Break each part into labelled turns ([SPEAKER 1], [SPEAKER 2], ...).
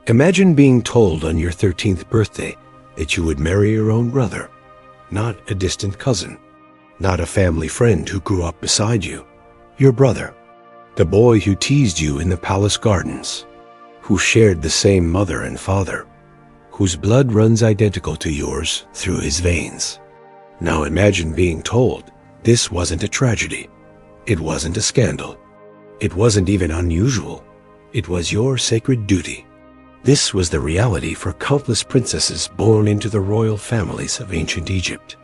[SPEAKER 1] Imagine being told on your 13th birthday that you would marry your own brother, not a distant cousin, not a family friend who grew up beside you, your brother, the boy who teased you in the palace gardens, who shared the same mother and father, whose blood runs identical to yours through his veins. Now imagine being told this wasn't a tragedy, it wasn't a scandal, it wasn't even unusual, it was your sacred duty. This was the reality for countless princesses born into the royal families of ancient Egypt.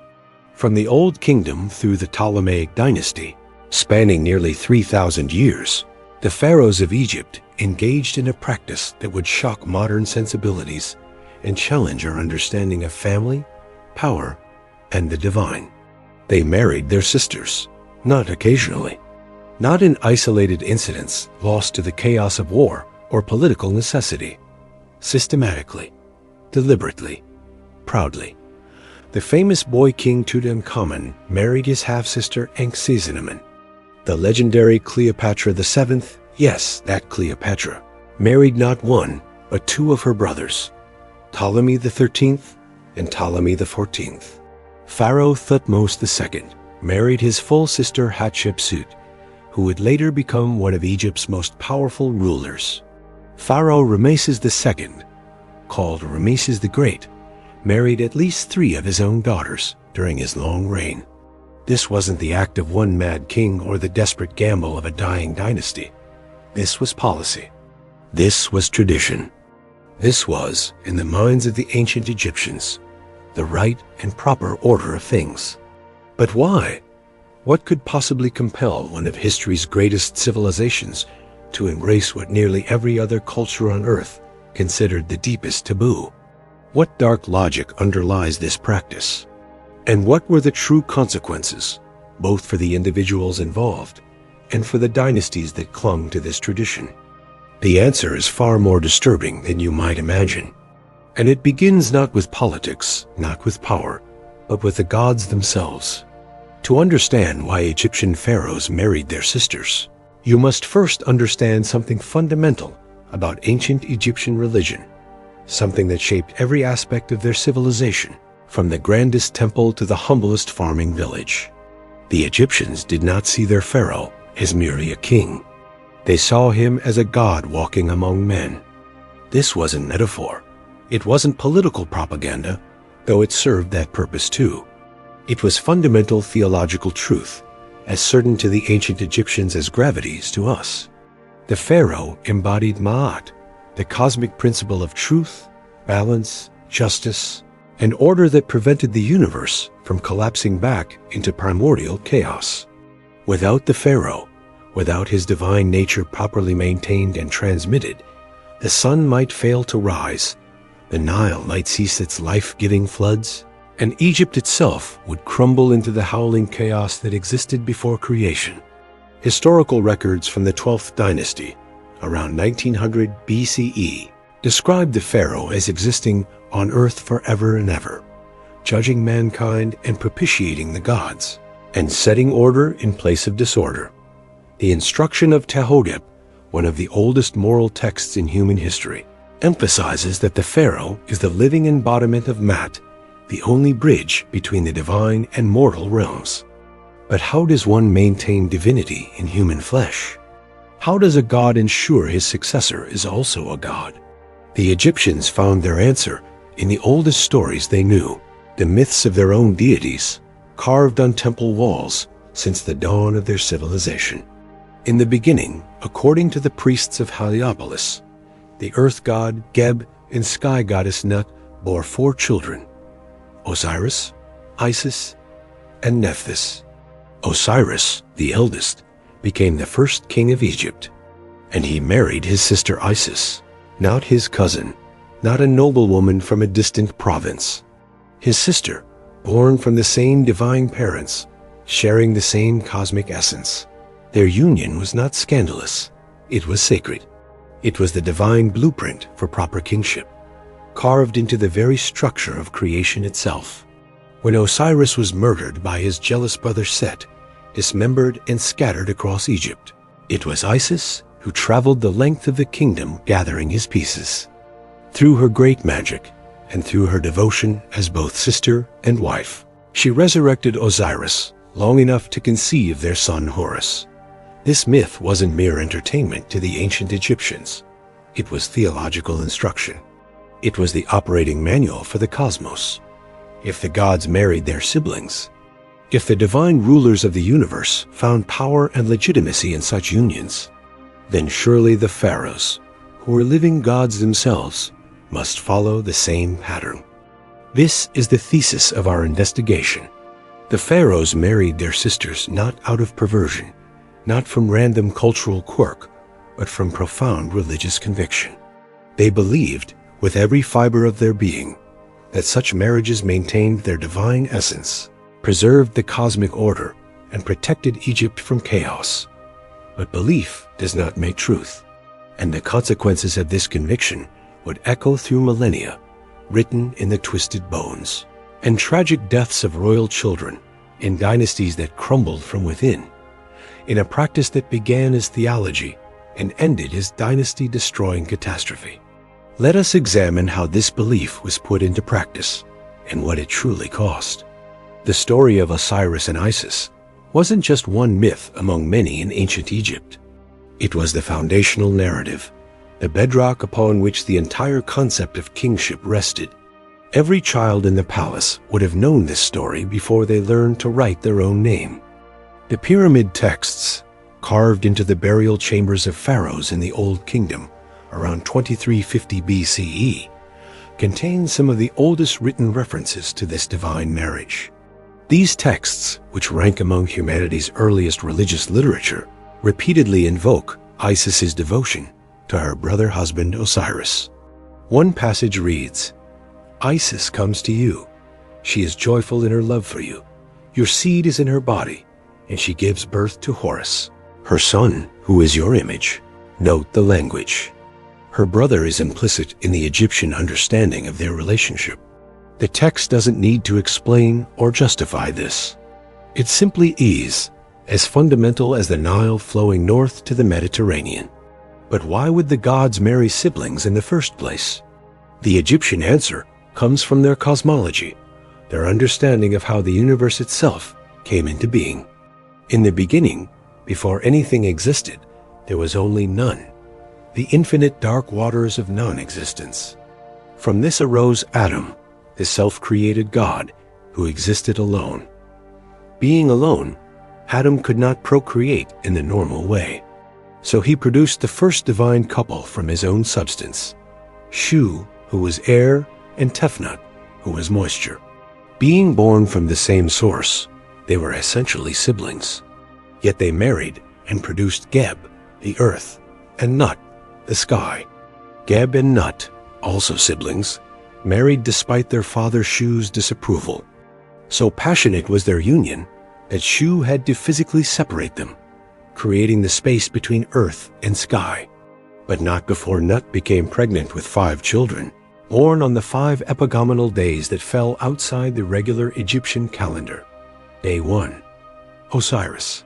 [SPEAKER 1] From the Old Kingdom through the Ptolemaic dynasty, spanning nearly 3,000 years, the pharaohs of Egypt engaged in a practice that would shock modern sensibilities and challenge our understanding of family, power, and the divine. They married their sisters, not occasionally, not in isolated incidents lost to the chaos of war or political necessity. Systematically, deliberately, proudly. The famous boy king Tutankhamun married his half-sister Enkhsehnenmun. The legendary Cleopatra VII, yes, that Cleopatra, married not one, but two of her brothers, Ptolemy XIII and Ptolemy XIV. Pharaoh Thutmose II married his full sister Hatshepsut, who would later become one of Egypt's most powerful rulers. Pharaoh Ramesses II, called Ramesses the Great, married at least 3 of his own daughters during his long reign. This wasn't the act of one mad king or the desperate gamble of a dying dynasty. This was policy. This was tradition. This was, in the minds of the ancient Egyptians, the right and proper order of things. But why? What could possibly compel one of history's greatest civilizations to embrace what nearly every other culture on earth considered the deepest taboo? What dark logic underlies this practice? And what were the true consequences, both for the individuals involved and for the dynasties that clung to this tradition? The answer is far more disturbing than you might imagine. And it begins not with politics, not with power, but with the gods themselves. To understand why Egyptian pharaohs married their sisters, you must first understand something fundamental about ancient Egyptian religion, something that shaped every aspect of their civilization, from the grandest temple to the humblest farming village. The Egyptians did not see their pharaoh as merely a king. They saw him as a god walking among men. This wasn't metaphor. It wasn't political propaganda, though it served that purpose too. It was fundamental theological truth, as certain to the ancient Egyptians as gravities to us. The pharaoh embodied Ma'at, the cosmic principle of truth, balance, justice, an order that prevented the universe from collapsing back into primordial chaos. Without the pharaoh, without his divine nature properly maintained and transmitted, the sun might fail to rise, the Nile might cease its life-giving floods, and Egypt itself would crumble into the howling chaos that existed before creation. Historical records from the 12th dynasty, around 1900 BCE, describe the pharaoh as existing on earth forever and ever, judging mankind and propitiating the gods, and setting order in place of disorder. The instruction of Tehotep, one of the oldest moral texts in human history, emphasizes that the pharaoh is the living embodiment of Mat, the only bridge between the divine and mortal realms. But how does one maintain divinity in human flesh? How does a god ensure his successor is also a god? The Egyptians found their answer in the oldest stories they knew, the myths of their own deities, carved on temple walls since the dawn of their civilization. In the beginning, according to the priests of Heliopolis, the earth god Geb and sky goddess Nut bore 4 children: Osiris, Isis, and Nephthys. Osiris, the eldest, became the first king of Egypt, and he married his sister Isis, not his cousin, not a noblewoman from a distant province. His sister, born from the same divine parents, sharing the same cosmic essence. Their union was not scandalous, it was sacred. It was the divine blueprint for proper kingship, carved into the very structure of creation itself. When Osiris was murdered by his jealous brother Set, dismembered and scattered across Egypt, it was Isis who traveled the length of the kingdom gathering his pieces. through her great magic and through her devotion as both sister and wife. She resurrected Osiris long enough to conceive their son Horus. This myth wasn't mere entertainment to the ancient Egyptians. It was theological instruction. It was the operating manual for the cosmos. If the gods married their siblings, if the divine rulers of the universe found power and legitimacy in such unions, then surely the pharaohs, who were living gods themselves, must follow the same pattern. This is the thesis of our investigation. The pharaohs married their sisters not out of perversion, not from random cultural quirk, but from profound religious conviction. They believed, with every fiber of their being, that such marriages maintained their divine essence, preserved the cosmic order, and protected Egypt from chaos. But belief does not make truth, and the consequences of this conviction would echo through millennia, written in the twisted bones, and tragic deaths of royal children in dynasties that crumbled from within, in a practice that began as theology and ended as dynasty-destroying catastrophe. Let us examine how this belief was put into practice and what it truly cost. The story of Osiris and Isis wasn't just one myth among many in ancient Egypt. It was the foundational narrative, the bedrock upon which the entire concept of kingship rested. Every child in the palace would have known this story before they learned to write their own name. The pyramid texts, carved into the burial chambers of pharaohs in the Old Kingdom around 2350 BCE, contain some of the oldest written references to this divine marriage. These texts, which rank among humanity's earliest religious literature, repeatedly invoke Isis's devotion to her brother-husband Osiris. One passage reads, "Isis comes to you. She is joyful in her love for you. Your seed is in her body, and she gives birth to Horus, her son, who is your image." Note the language. Her brother is implicit in the Egyptian understanding of their relationship. The text doesn't need to explain or justify this. It simply is, as fundamental as the Nile flowing north to the Mediterranean. But why would the gods marry siblings in the first place? The Egyptian answer comes from their cosmology, their understanding of how the universe itself came into being. In the beginning, before anything existed, there was only none, the infinite dark waters of non-existence. From this arose Adam, the self-created God who existed alone. Being alone, Adam could not procreate in the normal way. So he produced the first divine couple from his own substance, Shu, who was air, and Tefnut, who was moisture. Being born from the same source, they were essentially siblings. Yet they married and produced Geb, the earth, and Nut, the sky. Geb and Nut, also siblings, married despite their father Shu's disapproval. So passionate was their union that Shu had to physically separate them, creating the space between earth and sky. But not before Nut became pregnant with 5 children, born on the 5 epigomenal days that fell outside the regular Egyptian calendar. Day 1, Osiris.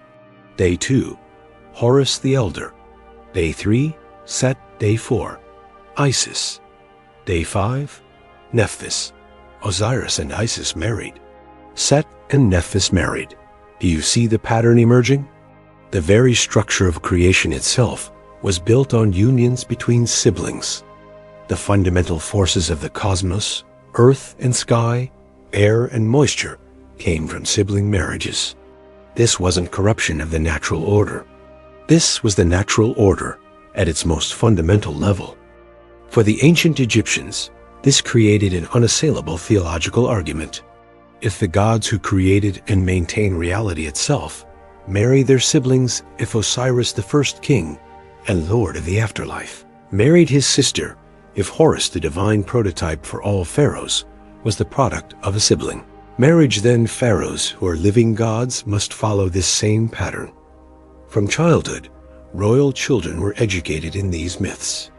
[SPEAKER 1] Day 2, Horus the Elder. Day 3, Set. Day 4, Isis. Day 5, Nephthys. Osiris and Isis married. Set and Nephthys married. Do you see the pattern emerging? The very structure of creation itself was built on unions between siblings. The fundamental forces of the cosmos, earth and sky, air and moisture, came from sibling marriages. This wasn't corruption of the natural order. This was the natural order at its most fundamental level. For the ancient Egyptians, this created an unassailable theological argument. If the gods who created and maintain reality itself marry their siblings, if Osiris, the first king and lord of the afterlife, married his sister, if Horus, the divine prototype for all pharaohs, was the product of a sibling, marriage, then pharaohs who are living gods must follow this same pattern. From childhood, royal children were educated in these myths.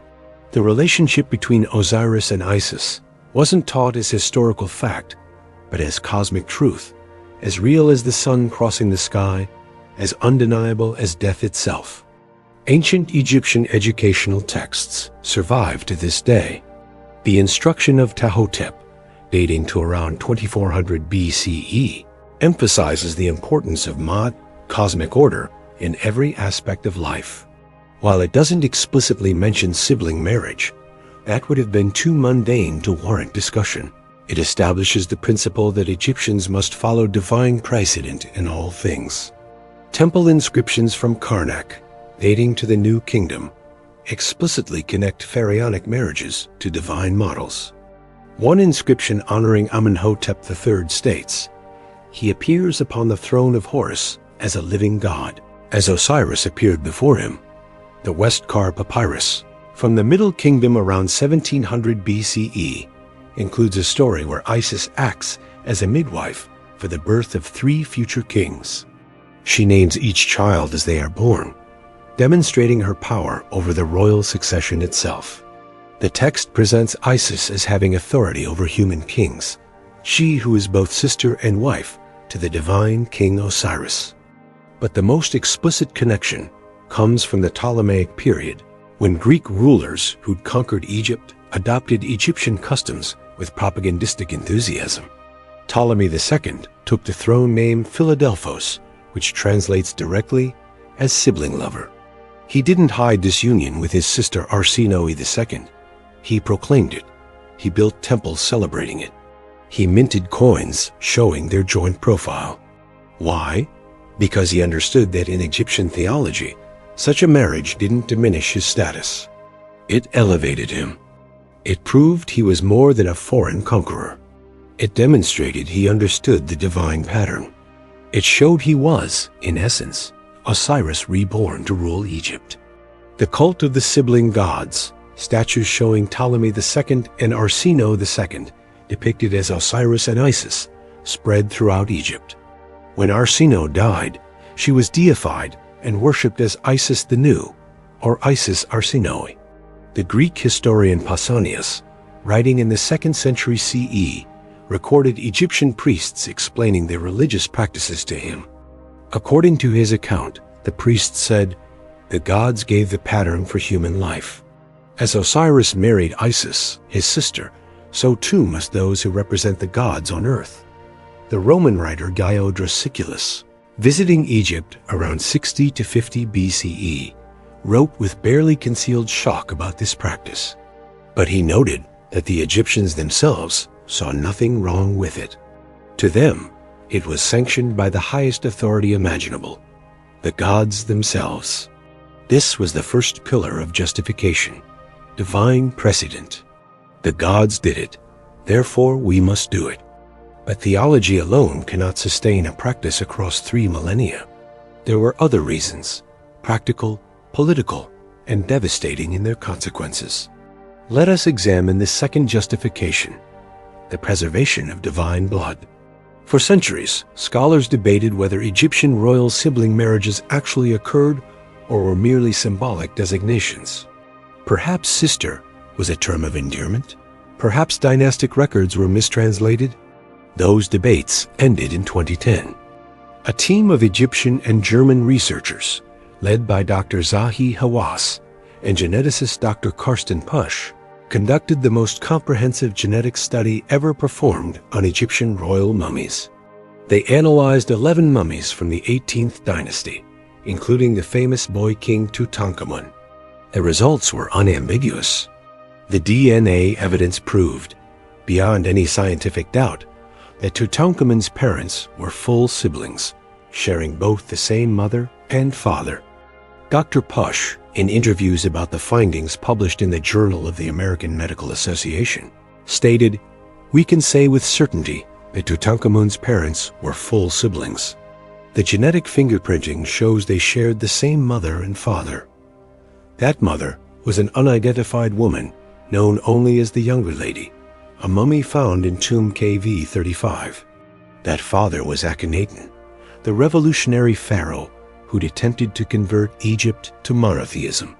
[SPEAKER 1] The relationship between Osiris and Isis wasn't taught as historical fact, but as cosmic truth, as real as the sun crossing the sky, as undeniable as death itself. Ancient Egyptian educational texts survive to this day. The instruction of Ptahhotep, dating to around 2400 BCE, emphasizes the importance of Ma'at, cosmic order, in every aspect of life. While it doesn't explicitly mention sibling marriage, that would have been too mundane to warrant discussion. It establishes the principle that Egyptians must follow divine precedent in all things. Temple inscriptions from Karnak, dating to the New Kingdom, explicitly connect pharaonic marriages to divine models. One inscription honoring Amenhotep III states, "He appears upon the throne of Horus as a living god, as Osiris appeared before him." The Westcar Papyrus, from the Middle Kingdom around 1700 BCE, includes a story where Isis acts as a midwife for the birth of 3 future kings. She names each child as they are born, demonstrating her power over the royal succession itself. The text presents Isis as having authority over human kings, she who is both sister and wife to the divine King Osiris. But the most explicit connection comes from the Ptolemaic period, when Greek rulers who'd conquered Egypt adopted Egyptian customs with propagandistic enthusiasm. Ptolemy II took the throne name Philadelphos, which translates directly as sibling lover. He didn't hide this union with his sister Arsinoe II. He proclaimed it. He built temples celebrating it. He minted coins showing their joint profile. Why? Because he understood that in Egyptian theology, such a marriage didn't diminish his status. It elevated him. It proved he was more than a foreign conqueror. It demonstrated he understood the divine pattern. It showed he was, in essence, Osiris reborn to rule Egypt. The cult of the sibling gods, statues showing Ptolemy II and Arsinoe II, depicted as Osiris and Isis, spread throughout Egypt. When Arsinoe died, she was deified and worshipped as Isis the New, or Isis Arsinoe. The Greek historian Pausanias, writing in the 2nd century CE, recorded Egyptian priests explaining their religious practices to him. According to his account, the priests said, "The gods gave the pattern for human life. As Osiris married Isis, his sister, so too must those who represent the gods on earth." The Roman writer Gaius Drasicus, visiting Egypt around 60 to 50 BCE, wrote with barely concealed shock about this practice. But he noted that the Egyptians themselves saw nothing wrong with it. To them, it was sanctioned by the highest authority imaginable, the gods themselves. This was the first pillar of justification, divine precedent. The gods did it, therefore we must do it. But theology alone cannot sustain a practice across 3 millennia. There were other reasons, practical, political, and devastating in their consequences. Let us examine the second justification, the preservation of divine blood. For centuries, scholars debated whether Egyptian royal sibling marriages actually occurred or were merely symbolic designations. Perhaps sister was a term of endearment. Perhaps dynastic records were mistranslated. Those debates ended in 2010. A team of Egyptian and German researchers, led by Dr. Zahi Hawass and geneticist Dr. Karsten Pusch, conducted the most comprehensive genetic study ever performed on Egyptian royal mummies. They analyzed 11 mummies from the 18th dynasty, including the famous boy king Tutankhamun. The results were unambiguous. The DNA evidence proved, beyond any scientific doubt, that Tutankhamun's parents were full siblings, sharing both the same mother and father. Dr. Pusch, in interviews about the findings published in the Journal of the American Medical Association, stated, "We can say with certainty that Tutankhamun's parents were full siblings. The genetic fingerprinting shows they shared the same mother and father. That mother was an unidentified woman known only as the Younger Lady, a mummy found in tomb KV 35. That father was Akhenaten, the revolutionary pharaoh who'd attempted to convert Egypt to monotheism.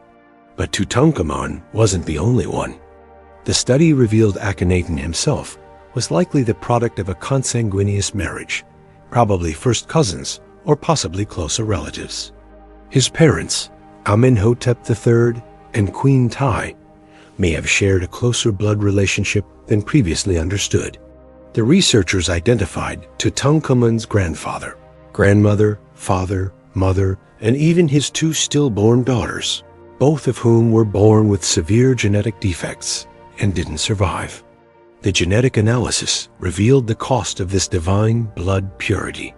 [SPEAKER 1] But Tutankhamun wasn't the only one. The study revealed Akhenaten himself was likely the product of a consanguineous marriage, probably first cousins or possibly closer relatives. His parents, Amenhotep III and Queen Tai, may have shared a closer blood relationship than previously understood. The researchers identified Tutankhamun's grandfather, grandmother, father, mother, and even his two stillborn daughters, both of whom were born with severe genetic defects and didn't survive. The genetic analysis revealed the cost of this divine blood purity.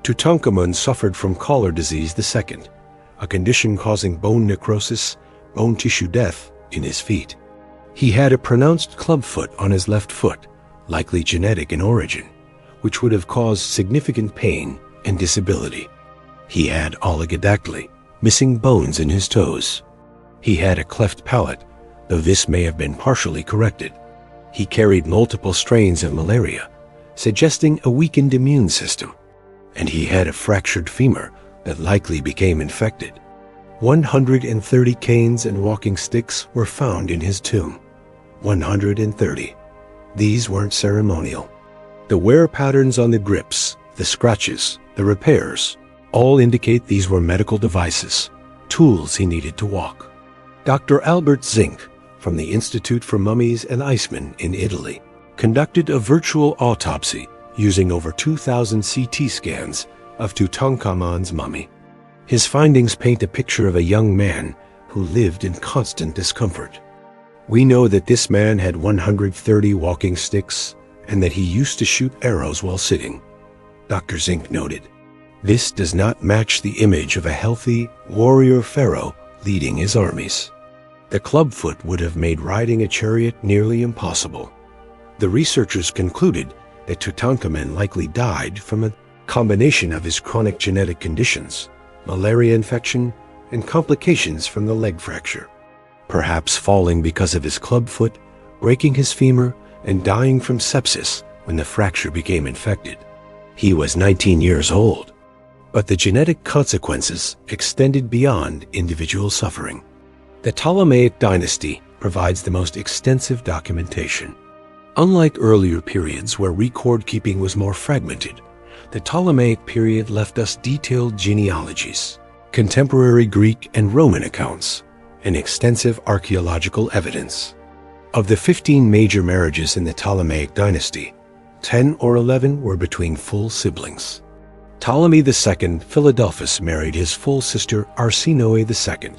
[SPEAKER 1] Tutankhamun suffered from collar disease II, a condition causing bone necrosis, bone tissue death, in his feet. He had a pronounced clubfoot on his left foot, likely genetic in origin, which would have caused significant pain and disability. He had oligodactyly, missing bones in his toes. He had a cleft palate, though this may have been partially corrected. He carried multiple strains of malaria, suggesting a weakened immune system. And he had a fractured femur that likely became infected. 130 canes and walking sticks were found in his tomb. 130. These weren't ceremonial. The wear patterns on the grips, the scratches, the repairs, all indicate these were medical devices, tools he needed to walk. Dr. Albert Zink, from the Institute for Mummies and Icemen in Italy, conducted a virtual autopsy using over 2,000 CT scans of Tutankhamun's mummy. His findings paint a picture of a young man who lived in constant discomfort. We know that this man had 130 walking sticks and that he used to shoot arrows while sitting. Dr. Zink noted, "This does not match the image of a healthy warrior pharaoh leading his armies." The clubfoot would have made riding a chariot nearly impossible. The researchers concluded that Tutankhamun likely died from a combination of his chronic genetic conditions, malaria infection, and complications from the leg fracture. Perhaps falling because of his clubfoot, breaking his femur, and dying from sepsis when the fracture became infected. He was 19 years old, but the genetic consequences extended beyond individual suffering. The Ptolemaic dynasty provides the most extensive documentation. Unlike earlier periods where record keeping was more fragmented, the Ptolemaic period left us detailed genealogies, contemporary Greek and Roman accounts, and extensive archaeological evidence. Of the 15 major marriages in the Ptolemaic dynasty, 10 or 11 were between full siblings. Ptolemy II Philadelphus married his full sister Arsinoe II,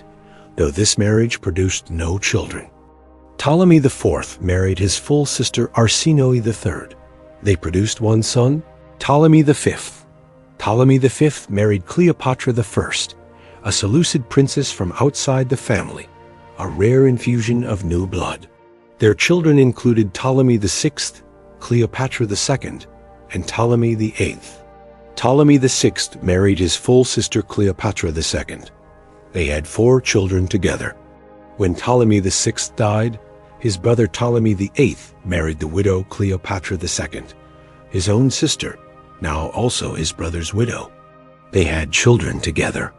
[SPEAKER 1] though this marriage produced no children. Ptolemy IV married his full sister Arsinoe III. They produced one son, Ptolemy V. Ptolemy V married Cleopatra I, a Seleucid princess from outside the family, a rare infusion of new blood. Their children included Ptolemy VI, Cleopatra II, and Ptolemy VIII. Ptolemy VI married his full sister Cleopatra II. They had 4 children together. When Ptolemy VI died, his brother Ptolemy VIII married the widow Cleopatra II, his own sister, now also his brother's widow. They had children together.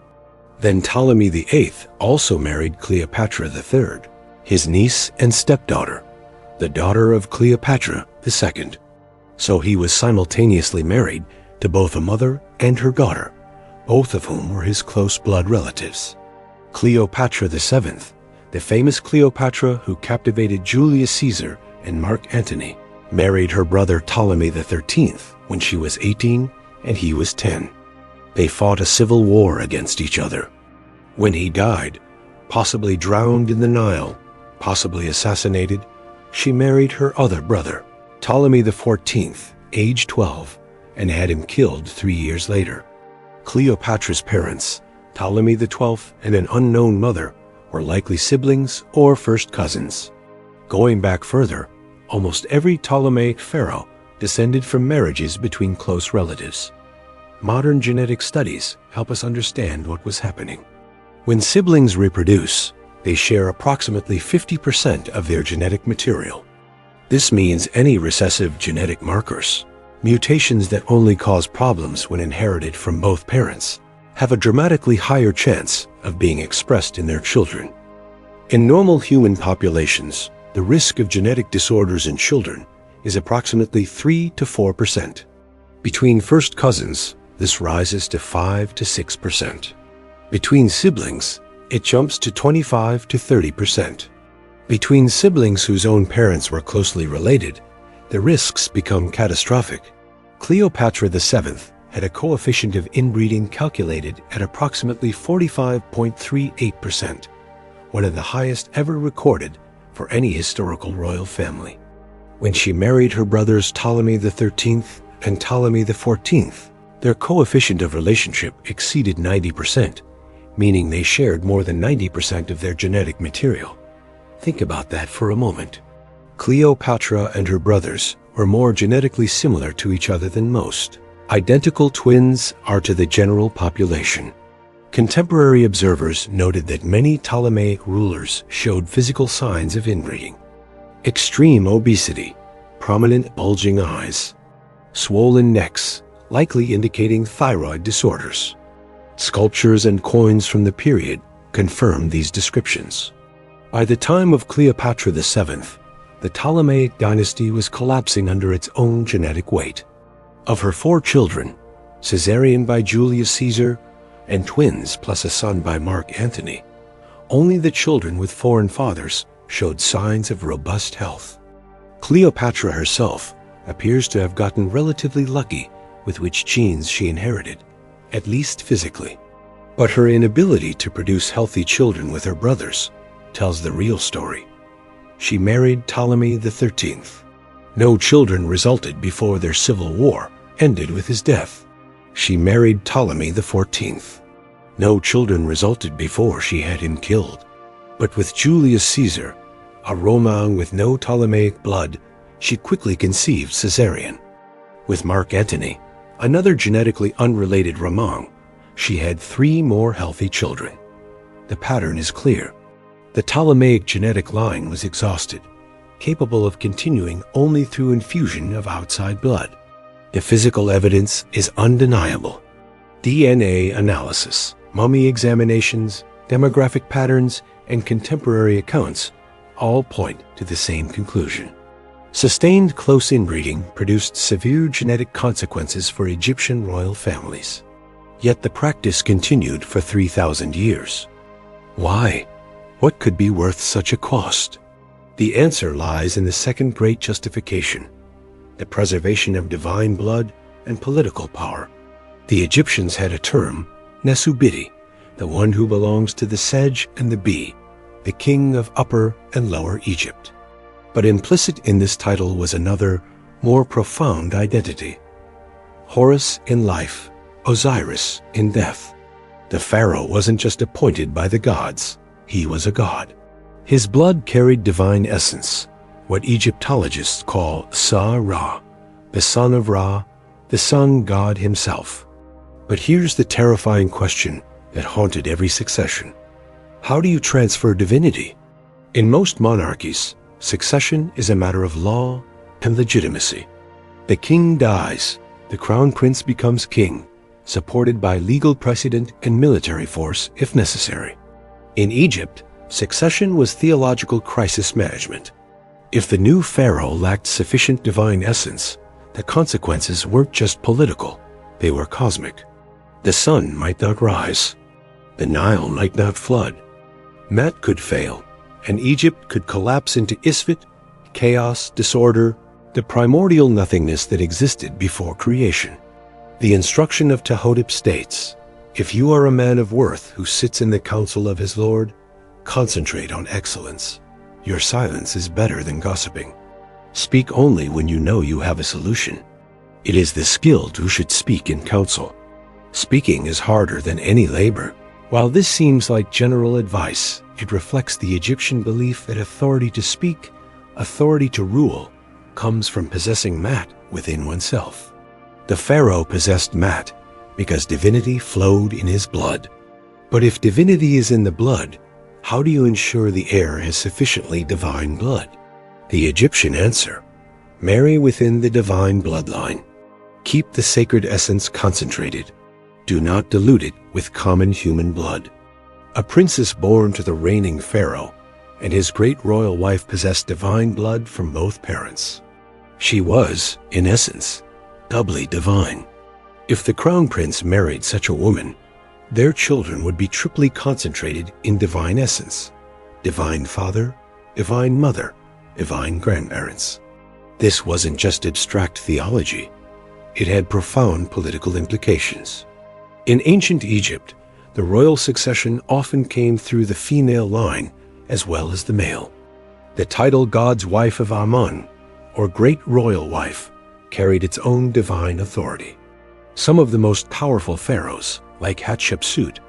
[SPEAKER 1] Then Ptolemy VIII also married Cleopatra III, his niece and stepdaughter, the daughter of Cleopatra II. So he was simultaneously married to both a mother and her daughter, both of whom were his close blood relatives. Cleopatra VII, the famous Cleopatra who captivated Julius Caesar and Mark Antony, married her brother Ptolemy XIII when she was 18 and he was 10. They fought a civil war against each other. When he died, possibly drowned in the Nile, possibly assassinated, she married her other brother, Ptolemy XIV, age 12, and had him killed 3 years later. Cleopatra's parents, Ptolemy XII and an unknown mother, were likely siblings or first cousins. Going back further, almost every Ptolemaic pharaoh descended from marriages between close relatives. Modern genetic studies help us understand what was happening. When siblings reproduce, they share approximately 50% of their genetic material. This means any recessive genetic markers, mutations that only cause problems when inherited from both parents, have a dramatically higher chance of being expressed in their children. In normal human populations, the risk of genetic disorders in children is approximately 3 to 4%. Between first cousins, this rises to 5 to 6%. Between siblings, it jumps to 25 to 30%. Between siblings whose own parents were closely related, the risks become catastrophic. Cleopatra VII had a coefficient of inbreeding calculated at approximately 45.38%, one of the highest ever recorded for any historical royal family. When she married her brothers Ptolemy XIII and Ptolemy XIV, their coefficient of relationship exceeded 90%, meaning they shared more than 90% of their genetic material. Think about that for a moment. Cleopatra and her brothers were more genetically similar to each other than most. Identical twins are to the general population. Contemporary observers noted that many Ptolemaic rulers showed physical signs of inbreeding. Extreme obesity, prominent bulging eyes, swollen necks, likely indicating thyroid disorders. Sculptures and coins from the period confirm these descriptions. By the time of Cleopatra VII, the Ptolemaic dynasty was collapsing under its own genetic weight. Of her 4 children, Caesarean by Julius Caesar and twins plus a son by Mark Antony, only the children with foreign fathers showed signs of robust health. Cleopatra herself appears to have gotten relatively lucky with which genes she inherited, at least physically. But her inability to produce healthy children with her brothers tells the real story. She married Ptolemy XIII. No children resulted before their civil war ended with his death. She married Ptolemy XIV. No children resulted before she had him killed. But with Julius Caesar, a Roman with no Ptolemaic blood, she quickly conceived Caesarean. With Mark Antony, another genetically unrelated Roman, she had 3 more healthy children. The pattern is clear. The Ptolemaic genetic line was exhausted, capable of continuing only through infusion of outside blood. The physical evidence is undeniable. DNA analysis, mummy examinations, demographic patterns, and contemporary accounts all point to the same conclusion. Sustained close inbreeding produced severe genetic consequences for Egyptian royal families. Yet the practice continued for 3,000 years. Why? What could be worth such a cost? The answer lies in the second great justification, the preservation of divine blood and political power. The Egyptians had a term, Nesubiti, the one who belongs to the sedge and the bee, the king of Upper and Lower Egypt. But implicit in this title was another, more profound identity. Horus in life, Osiris in death. The pharaoh wasn't just appointed by the gods, he was a god. His blood carried divine essence, what Egyptologists call Sa-Ra, the son of Ra, the sun god himself. But here's the terrifying question that haunted every succession. How do you transfer divinity? In most monarchies, succession is a matter of law and legitimacy. The king dies, the crown prince becomes king, supported by legal precedent and military force if necessary. In Egypt, succession was theological crisis management. If the new pharaoh lacked sufficient divine essence, the consequences weren't just political, they were cosmic. The sun might not rise. The Nile might not flood. Mat could fail, and Egypt could collapse into Isfet, chaos, disorder, the primordial nothingness that existed before creation. The instruction of Tehotep states, "If you are a man of worth who sits in the council of his Lord, concentrate on excellence. Your silence is better than gossiping. Speak only when you know you have a solution. It is the skilled who should speak in council. Speaking is harder than any labor." While this seems like general advice, it reflects the Egyptian belief that authority to speak, authority to rule, comes from possessing Mat within oneself. The pharaoh possessed Mat because divinity flowed in his blood. But if divinity is in the blood, how do you ensure the heir has sufficiently divine blood? The Egyptian answer: marry within the divine bloodline. Keep the sacred essence concentrated. Do not dilute it with common human blood. A princess born to the reigning pharaoh and his great royal wife possessed divine blood from both parents. She was, in essence, doubly divine. If the crown prince married such a woman, their children would be triply concentrated in divine essence, divine father, divine mother, divine grandparents. This wasn't just abstract theology. It had profound political implications. In ancient Egypt, the royal succession often came through the female line as well as the male. The title God's wife of Amun, or great royal wife, carried its own divine authority. Some of the most powerful pharaohs, like Hatshepsut,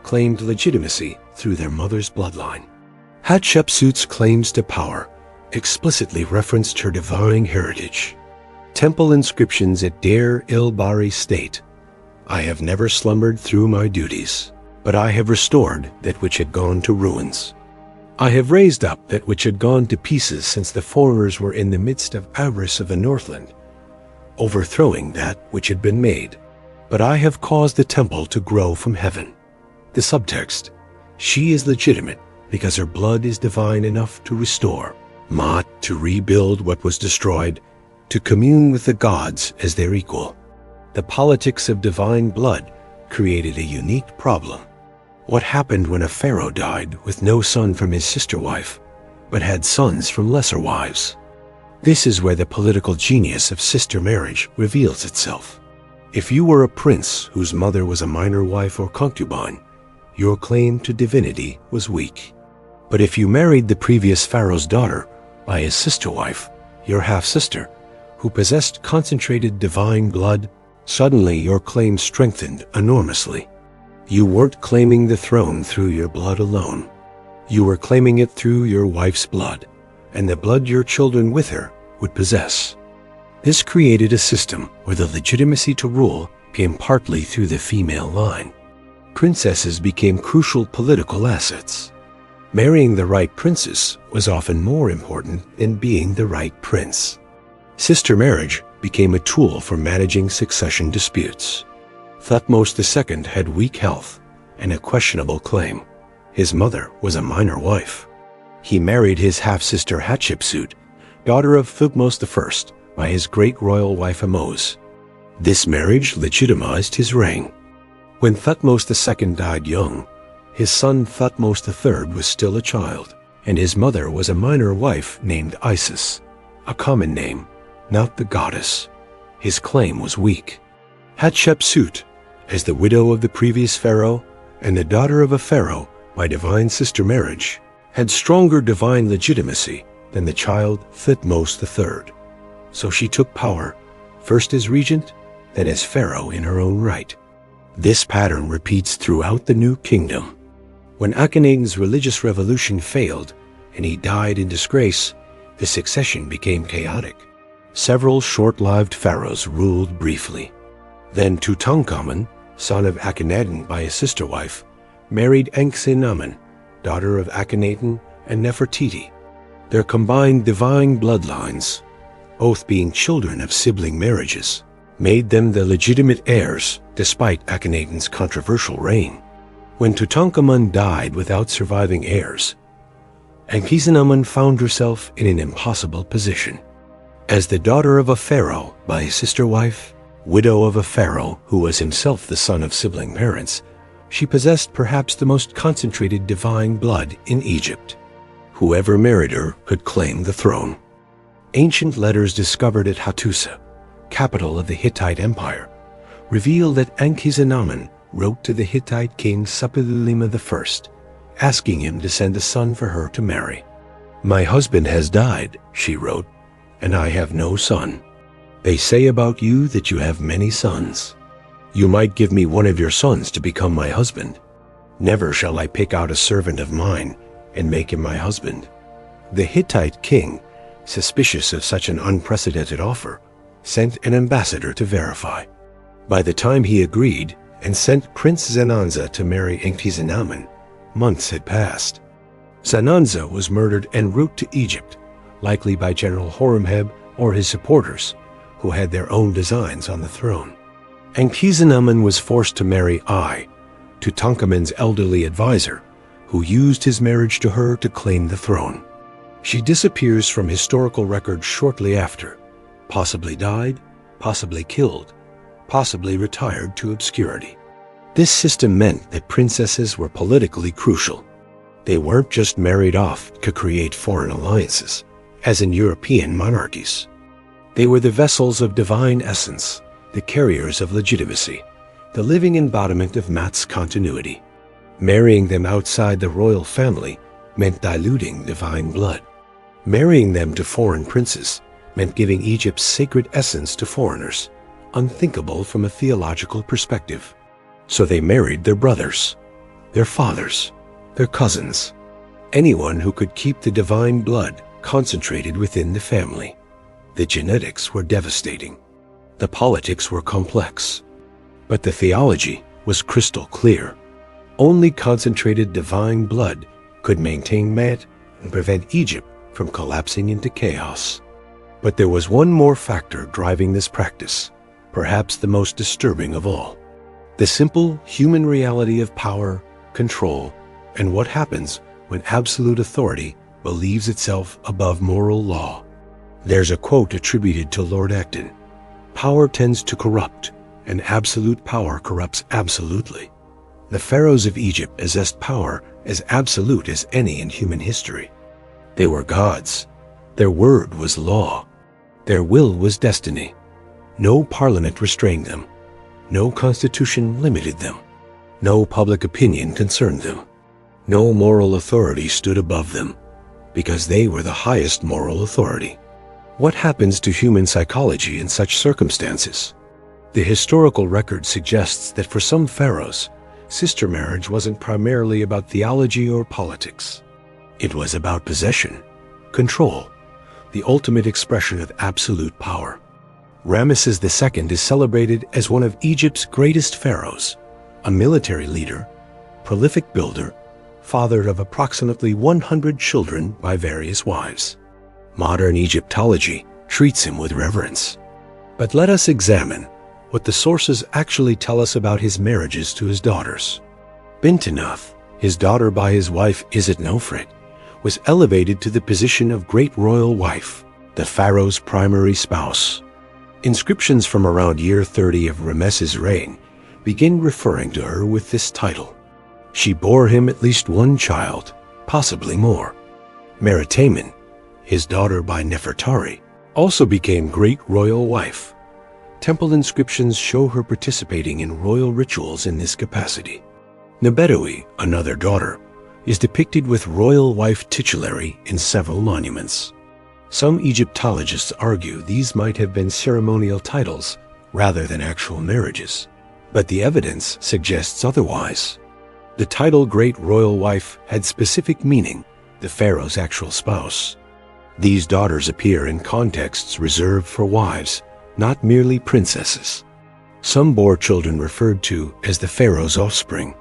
[SPEAKER 1] claimed legitimacy through their mother's bloodline. Hatshepsut's claims to power explicitly referenced her divine heritage. Temple inscriptions at Deir el-Bahari state, "I have never slumbered through my duties, but I have restored that which had gone to ruins. I have raised up that which had gone to pieces since the foreigners were in the midst of avarice of the Northland, overthrowing that which had been made. But I have caused the temple to grow from heaven." The subtext: she is legitimate because her blood is divine enough to restore, Ma'at to rebuild what was destroyed, to commune with the gods as their equal. The politics of divine blood created a unique problem. What happened when a pharaoh died with no son from his sister wife, but had sons from lesser wives? This is where the political genius of sister marriage reveals itself. If you were a prince whose mother was a minor wife or concubine, your claim to divinity was weak. But if you married the previous pharaoh's daughter by his sister wife, your half-sister, who possessed concentrated divine blood, suddenly your claim strengthened enormously. You weren't claiming the throne through your blood alone. You were claiming it through your wife's blood, and the blood your children with her would possess. This created a system where the legitimacy to rule came partly through the female line. Princesses became crucial political assets. Marrying the right princess was often more important than being the right prince. Sister marriage became a tool for managing succession disputes. Thutmose II had weak health and a questionable claim. His mother was a minor wife. He married his half-sister Hatshepsut, daughter of Thutmose I, by his great royal wife Ahmose. This marriage legitimized his reign. When Thutmose II died young, his son Thutmose III was still a child, and his mother was a minor wife named Isis, a common name, not the goddess. His claim was weak. Hatshepsut, as the widow of the previous pharaoh and the daughter of a pharaoh by divine sister marriage, had stronger divine legitimacy than the child Thutmose III. So she took power, first as regent, then as pharaoh in her own right. This pattern repeats throughout the New Kingdom. When Akhenaten's religious revolution failed and he died in disgrace, the succession became chaotic. Several short-lived pharaohs ruled briefly. Then Tutankhamun, son of Akhenaten by his sister wife, married Enkhsenamun, daughter of Akhenaten and Nefertiti. Their combined divine bloodlines, both being children of sibling marriages, made them the legitimate heirs despite Akhenaten's controversial reign. When Tutankhamun died without surviving heirs, Enkhsenamun found herself in an impossible position. As the daughter of a pharaoh by his sister wife, widow of a pharaoh who was himself the son of sibling parents, she possessed perhaps the most concentrated divine blood in Egypt. Whoever married her could claim the throne. Ancient letters discovered at Hattusa, capital of the Hittite Empire, reveal that Enkhsenamun wrote to the Hittite king Suppiluliuma I, asking him to send a son for her to marry. "My husband has died," she wrote, "and I have no son. They say about you that you have many sons. You might give me one of your sons to become my husband. Never shall I pick out a servant of mine and make him my husband." The Hittite king, suspicious of such an unprecedented offer, sent an ambassador to verify. By the time he agreed and sent Prince Zenanza to marry Enkhsenamun, months had passed. Zenanza was murdered en route to Egypt, likely by General Horemheb or his supporters, who had their own designs on the throne. Enkhsenamun was forced to marry Ai, Tutankhamun's elderly advisor, who used his marriage to her to claim the throne. She disappears from historical records shortly after, possibly died, possibly killed, possibly retired to obscurity. This system meant that princesses were politically crucial. They weren't just married off to create foreign alliances, as in European monarchies. They were the vessels of divine essence, the carriers of legitimacy, the living embodiment of Maat's continuity. Marrying them outside the royal family meant diluting divine blood. Marrying them to foreign princes meant giving Egypt's sacred essence to foreigners, unthinkable from a theological perspective. So they married their brothers, their fathers, their cousins, anyone who could keep the divine blood concentrated within the family. The genetics were devastating. The politics were complex. But the theology was crystal clear. Only concentrated divine blood could maintain Maat and prevent Egypt from collapsing into chaos. But there was one more factor driving this practice, perhaps the most disturbing of all. The simple human reality of power, control, and what happens when absolute authority believes itself above moral law. There's a quote attributed to Lord Acton: "Power tends to corrupt, and absolute power corrupts absolutely." The pharaohs of Egypt possessed power as absolute as any in human history. They were gods. Their word was law. Their will was destiny. No parliament restrained them. No constitution limited them. No public opinion concerned them. No moral authority stood above them, because they were the highest moral authority. What happens to human psychology in such circumstances? The historical record suggests that for some pharaohs, sister marriage wasn't primarily about theology or politics. It was about possession, control, the ultimate expression of absolute power. Ramesses II is celebrated as one of Egypt's greatest pharaohs, a military leader, prolific builder, father of approximately 100 children by various wives. Modern Egyptology treats him with reverence. But let us examine what the sources actually tell us about his marriages to his daughters. Bintenath, his daughter by his wife Isetnofret, was elevated to the position of great royal wife, the pharaoh's primary spouse. Inscriptions from around year 30 of Ramesses' reign begin referring to her with this title. She bore him at least one child, possibly more. Meritamen, his daughter by Nefertari, also became great royal wife. Temple inscriptions show her participating in royal rituals in this capacity. Nebetui, another daughter, is depicted with royal wife titulary in several monuments. Some Egyptologists argue these might have been ceremonial titles rather than actual marriages, but the evidence suggests otherwise. The title Great Royal Wife had specific meaning, the pharaoh's actual spouse. These daughters appear in contexts reserved for wives, not merely princesses. Some bore children referred to as the pharaoh's offspring.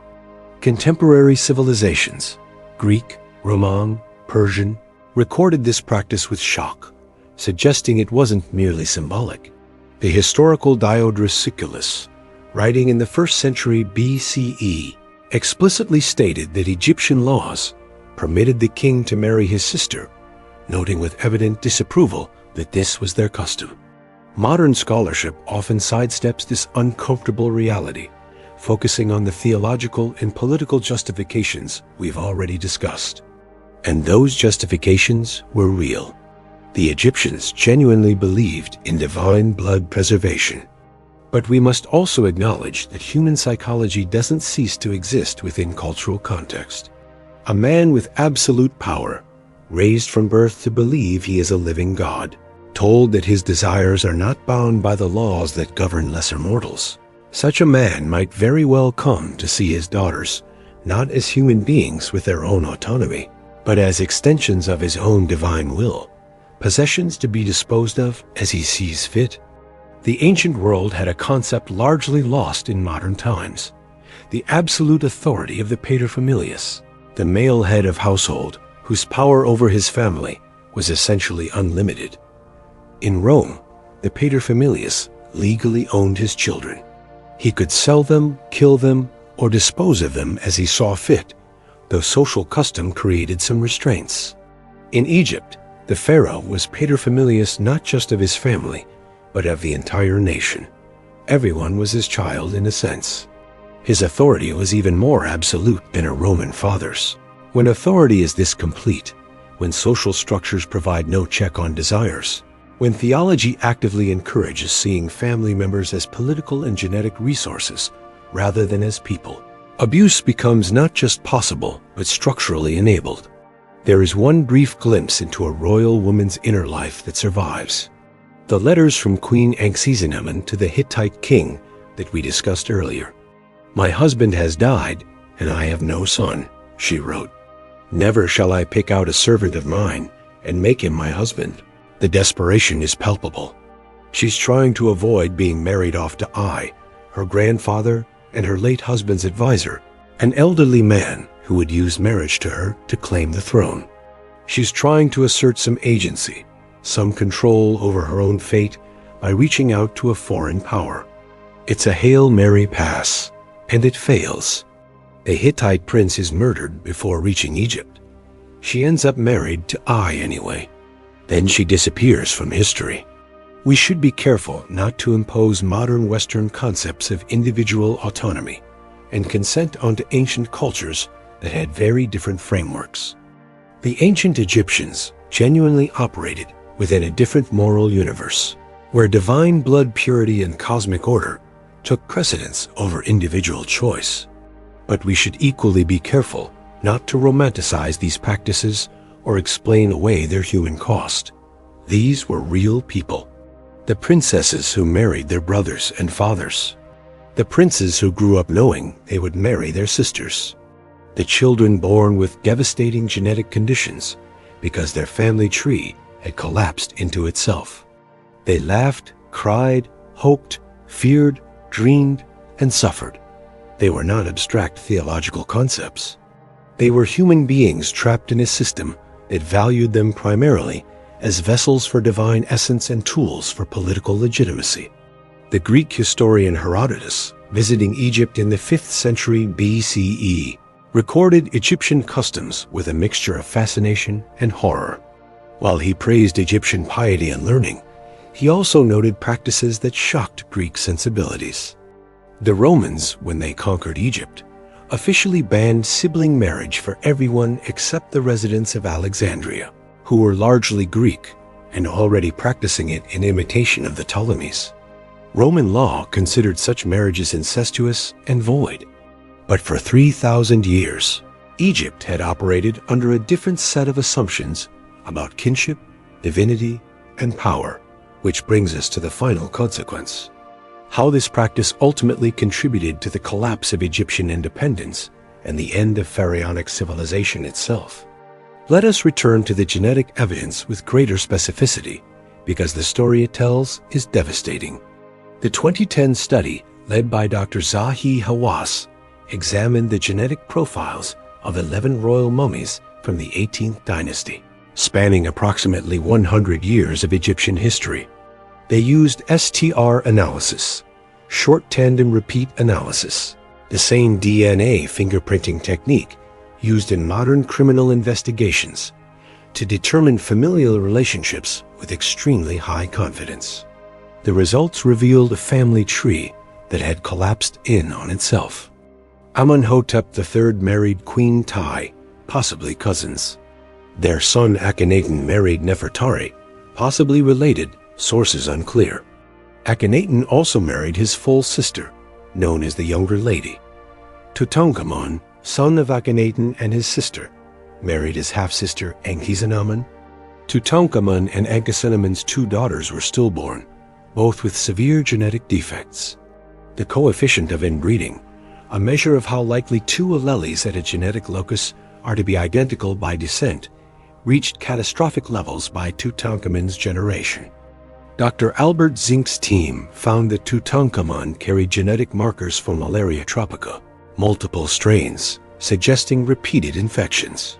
[SPEAKER 1] Contemporary civilizations, Greek, Roman, Persian, recorded this practice with shock, suggesting it wasn't merely symbolic. The historical Diodorus Siculus, writing in the 1st century BCE, explicitly stated that Egyptian laws permitted the king to marry his sister, noting with evident disapproval that this was their custom. Modern scholarship often sidesteps this uncomfortable reality, focusing on the theological and political justifications we've already discussed. And those justifications were real. The Egyptians genuinely believed in divine blood preservation. But we must also acknowledge that human psychology doesn't cease to exist within cultural context. A man with absolute power, raised from birth to believe he is a living God, told that his desires are not bound by the laws that govern lesser mortals. Such a man might very well come to see his daughters not as human beings with their own autonomy, but as extensions of his own divine will, possessions to be disposed of as he sees fit. The ancient world had a concept largely lost in modern times: the absolute authority of the paterfamilias, the male head of household whose power over his family was essentially unlimited. In Rome, the paterfamilias legally owned his children. He could sell them, kill them, or dispose of them as he saw fit, though social custom created some restraints. In Egypt, the pharaoh was paterfamilias not just of his family, but of the entire nation. Everyone was his child in a sense. His authority was even more absolute than a Roman father's. When authority is this complete, when social structures provide no check on desires, when theology actively encourages seeing family members as political and genetic resources rather than as people, abuse becomes not just possible, but structurally enabled. There is one brief glimpse into a royal woman's inner life that survives. The letters from Queen Anck-Season-Amon to the Hittite king that we discussed earlier. "My husband has died, and I have no son," she wrote. "Never shall I pick out a servant of mine and make him my husband." The desperation is palpable. She's trying to avoid being married off to Ai, her grandfather and her late husband's advisor, an elderly man who would use marriage to her to claim the throne. She's trying to assert some agency, some control over her own fate by reaching out to a foreign power. It's a Hail Mary pass, and it fails. A Hittite prince is murdered before reaching Egypt. She ends up married to Ai anyway. Then she disappears from history. We should be careful not to impose modern Western concepts of individual autonomy and consent onto ancient cultures that had very different frameworks. The ancient Egyptians genuinely operated within a different moral universe, where divine blood purity and cosmic order took precedence over individual choice. But we should equally be careful not to romanticize these practices or explain away their human cost. These were real people. The princesses who married their brothers and fathers. The princes who grew up knowing they would marry their sisters. The children born with devastating genetic conditions because their family tree had collapsed into itself. They laughed, cried, hoped, feared, dreamed, and suffered. They were not abstract theological concepts. They were human beings trapped in a system that valued them primarily as vessels for divine essence and tools for political legitimacy. The Greek historian Herodotus, visiting Egypt in the 5th century BCE, recorded Egyptian customs with a mixture of fascination and horror. While he praised Egyptian piety and learning, he also noted practices that shocked Greek sensibilities. The Romans, when they conquered Egypt, officially banned sibling marriage for everyone except the residents of Alexandria, who were largely Greek and already practicing it in imitation of the Ptolemies. Roman law considered such marriages incestuous and void. But for 3,000 years, Egypt had operated under a different set of assumptions about kinship, divinity, and power, which brings us to the final consequence. How this practice ultimately contributed to the collapse of Egyptian independence and the end of pharaonic civilization itself. Let us return to the genetic evidence with greater specificity, because the story it tells is devastating. The 2010 study, led by Dr. Zahi Hawass, examined the genetic profiles of 11 royal mummies from the 18th dynasty, spanning approximately 100 years of Egyptian history. They used STR analysis, short tandem repeat analysis, the same DNA fingerprinting technique used in modern criminal investigations, to determine familial relationships with extremely high confidence. The results revealed a family tree that had collapsed in on itself. Amenhotep III married Queen Tai, possibly cousins. Their son Akhenaten married Nefertari, possibly related, sources unclear. Akhenaten also married his full sister, known as the Younger Lady. Tutankhamun, son of Akhenaten and his sister, married his half-sister Anck-Season-Amon. Tutankhamun and Anck-Season-Amon's 2 daughters were stillborn, both with severe genetic defects. The coefficient of inbreeding, a measure of how likely 2 alleles at a genetic locus are to be identical by descent, reached catastrophic levels by Tutankhamun's generation. Dr. Albert Zink's team found that Tutankhamun carried genetic markers for malaria tropica, multiple strains, suggesting repeated infections.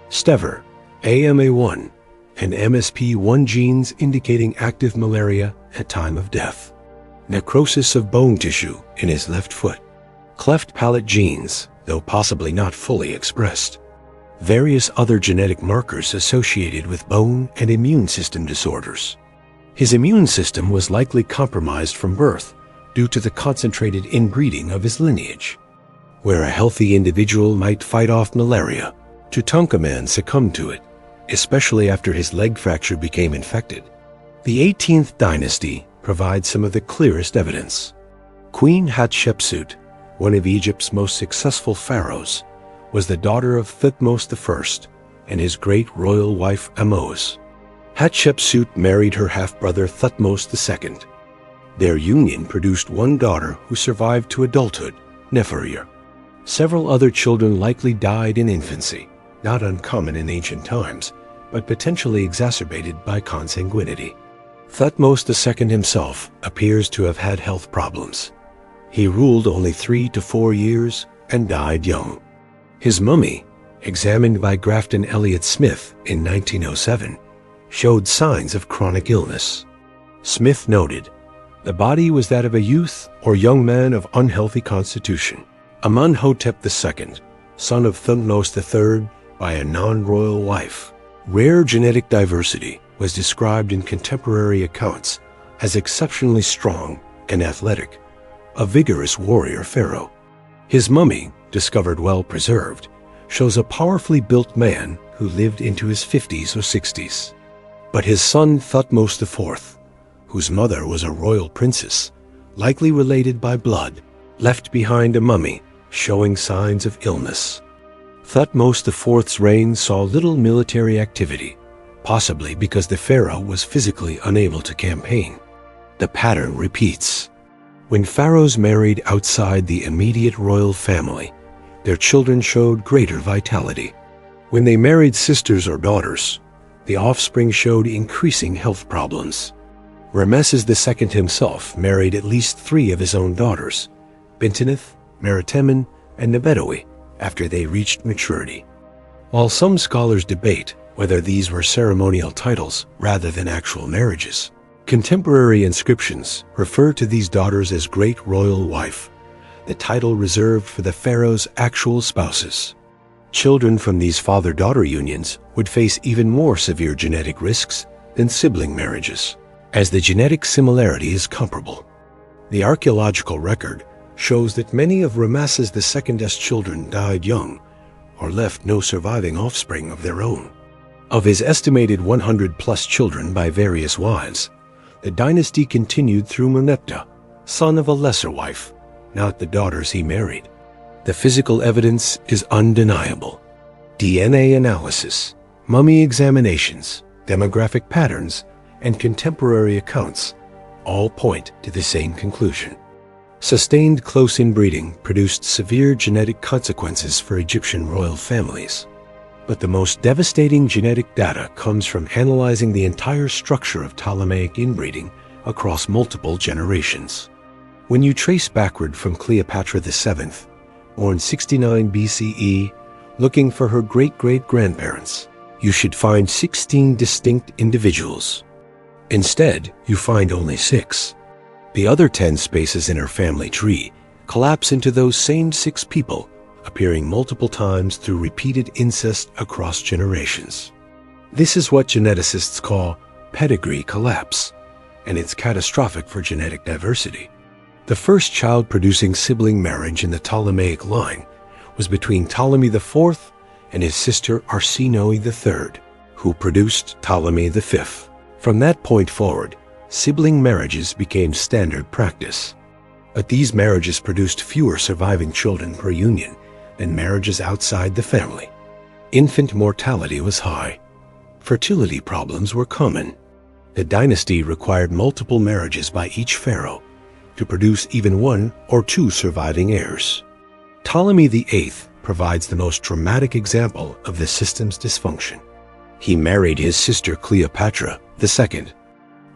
[SPEAKER 1] Stever, AMA1, and MSP1 genes indicating active malaria at time of death. Necrosis of bone tissue in his left foot. Cleft palate genes, though possibly not fully expressed. Various other genetic markers associated with bone and immune system disorders. His immune system was likely compromised from birth due to the concentrated inbreeding of his lineage. Where a healthy individual might fight off malaria, Tutankhamun succumbed to it, especially after his leg fracture became infected. The 18th dynasty provides some of the clearest evidence. Queen Hatshepsut, one of Egypt's most successful pharaohs, was the daughter of Thutmose I and his great royal wife Ahmose. Hatshepsut married her half-brother Thutmose II. Their union produced one daughter who survived to adulthood, Neferir. Several other children likely died in infancy, not uncommon in ancient times, but potentially exacerbated by consanguinity. Thutmose II himself appears to have had health problems. He ruled only 3 to 4 years and died young. His mummy, examined by Grafton Elliott Smith in 1907, showed signs of chronic illness. Smith noted, "The body was that of a youth or young man of unhealthy constitution." Amenhotep II, son of Thutmose III by a non-royal wife. Rare genetic diversity was described in contemporary accounts as exceptionally strong and athletic, a vigorous warrior pharaoh. His mummy, discovered well preserved, shows a powerfully built man who lived into his 50s or 60s. But his son Thutmose IV, whose mother was a royal princess, likely related by blood, left behind a mummy showing signs of illness. Thutmose IV's reign saw little military activity, possibly because the pharaoh was physically unable to campaign. The pattern repeats. When pharaohs married outside the immediate royal family, their children showed greater vitality. When they married sisters or daughters, the offspring showed increasing health problems. Ramesses II himself married at least 3 of his own daughters, Bintinith, Meritemen, and Nebedowi, after they reached maturity. While some scholars debate whether these were ceremonial titles rather than actual marriages, contemporary inscriptions refer to these daughters as Great Royal Wife, the title reserved for the pharaoh's actual spouses. Children from these father-daughter unions would face even more severe genetic risks than sibling marriages, as the genetic similarity is comparable. The archaeological record shows that many of Ramesses II's children died young or left no surviving offspring of their own. Of his estimated 100-plus children by various wives, the dynasty continued through Merneptah, son of a lesser wife, not the daughters he married. The physical evidence is undeniable. DNA analysis, mummy examinations, demographic patterns, and contemporary accounts all point to the same conclusion. Sustained close inbreeding produced severe genetic consequences for Egyptian royal families. But the most devastating genetic data comes from analyzing the entire structure of Ptolemaic inbreeding across multiple generations. When you trace backward from Cleopatra VII, born 69 BCE, looking for her great-great-grandparents, you should find 16 distinct individuals. Instead, you find only 6. The other 10 spaces in her family tree collapse into those same 6 people, appearing multiple times through repeated incest across generations. This is what geneticists call pedigree collapse, and it's catastrophic for genetic diversity. The first child-producing sibling marriage in the Ptolemaic line was between Ptolemy IV and his sister Arsinoe III, who produced Ptolemy V. From that point forward, sibling marriages became standard practice. But these marriages produced fewer surviving children per union than marriages outside the family. Infant mortality was high. Fertility problems were common. The dynasty required multiple marriages by each pharaoh to produce even 1 or 2 surviving heirs. Ptolemy VIII provides the most dramatic example of the system's dysfunction. He married his sister Cleopatra II.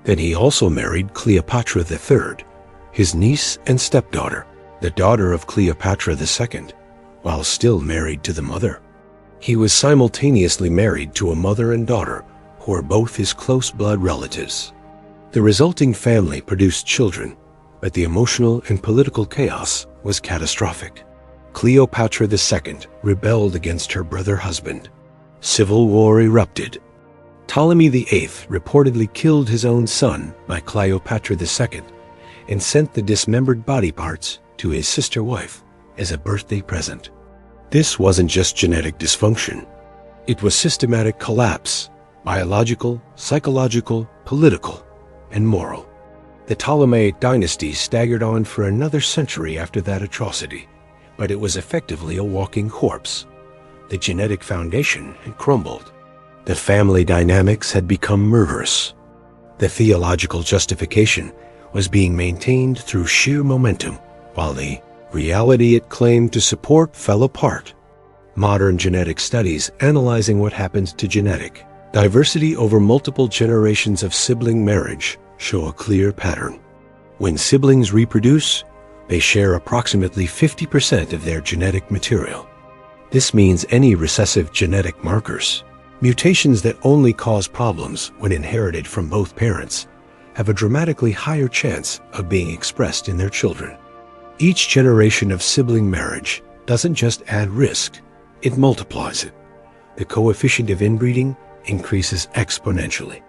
[SPEAKER 1] Then he also married Cleopatra III, his niece and stepdaughter, the daughter of Cleopatra II, while still married to the mother. He was simultaneously married to a mother and daughter who were both his close blood relatives. The resulting family produced children, but the emotional and political chaos was catastrophic. Cleopatra II rebelled against her brother husband. Civil war erupted. Ptolemy VIII reportedly killed his own son by Cleopatra II and sent the dismembered body parts to his sister wife as a birthday present. This wasn't just genetic dysfunction. It was systematic collapse, biological, psychological, political, and moral. The Ptolemaic dynasty staggered on for another century after that atrocity, but it was effectively a walking corpse. The genetic foundation had crumbled. The family dynamics had become murderous. The theological justification was being maintained through sheer momentum, while the reality it claimed to support fell apart. Modern genetic studies analyzing what happened to genetic diversity over multiple generations of sibling marriage show a clear pattern. When siblings reproduce, they share approximately 50% of their genetic material. This means any recessive genetic markers, mutations that only cause problems when inherited from both parents, have a dramatically higher chance of being expressed in their children. Each generation of sibling marriage doesn't just add risk, it multiplies it. The coefficient of inbreeding increases exponentially.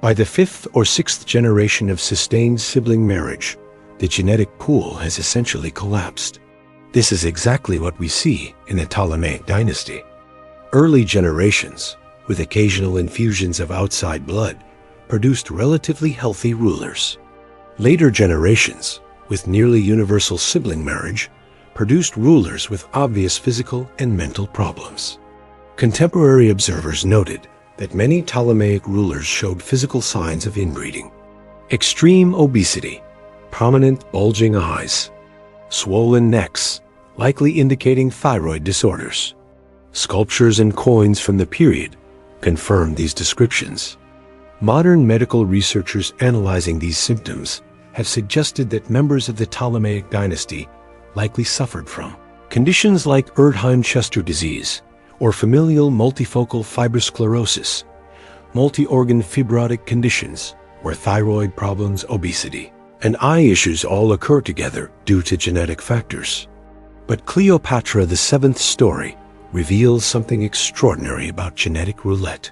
[SPEAKER 1] By the 5th or 6th generation of sustained sibling marriage, the genetic pool has essentially collapsed. This is exactly what we see in the Ptolemaic dynasty. Early generations, with occasional infusions of outside blood, produced relatively healthy rulers. Later generations, with nearly universal sibling marriage, produced rulers with obvious physical and mental problems. Contemporary observers noted that many Ptolemaic rulers showed physical signs of inbreeding. Extreme obesity, prominent bulging eyes, swollen necks, likely indicating thyroid disorders. Sculptures and coins from the period confirm these descriptions. Modern medical researchers analyzing these symptoms have suggested that members of the Ptolemaic dynasty likely suffered from conditions like Erdheim-Chester disease or familial multifocal fibrosclerosis, multi-organ fibrotic conditions, or thyroid problems, obesity, and eye issues all occur together due to genetic factors. But Cleopatra VII's story reveals something extraordinary about genetic roulette.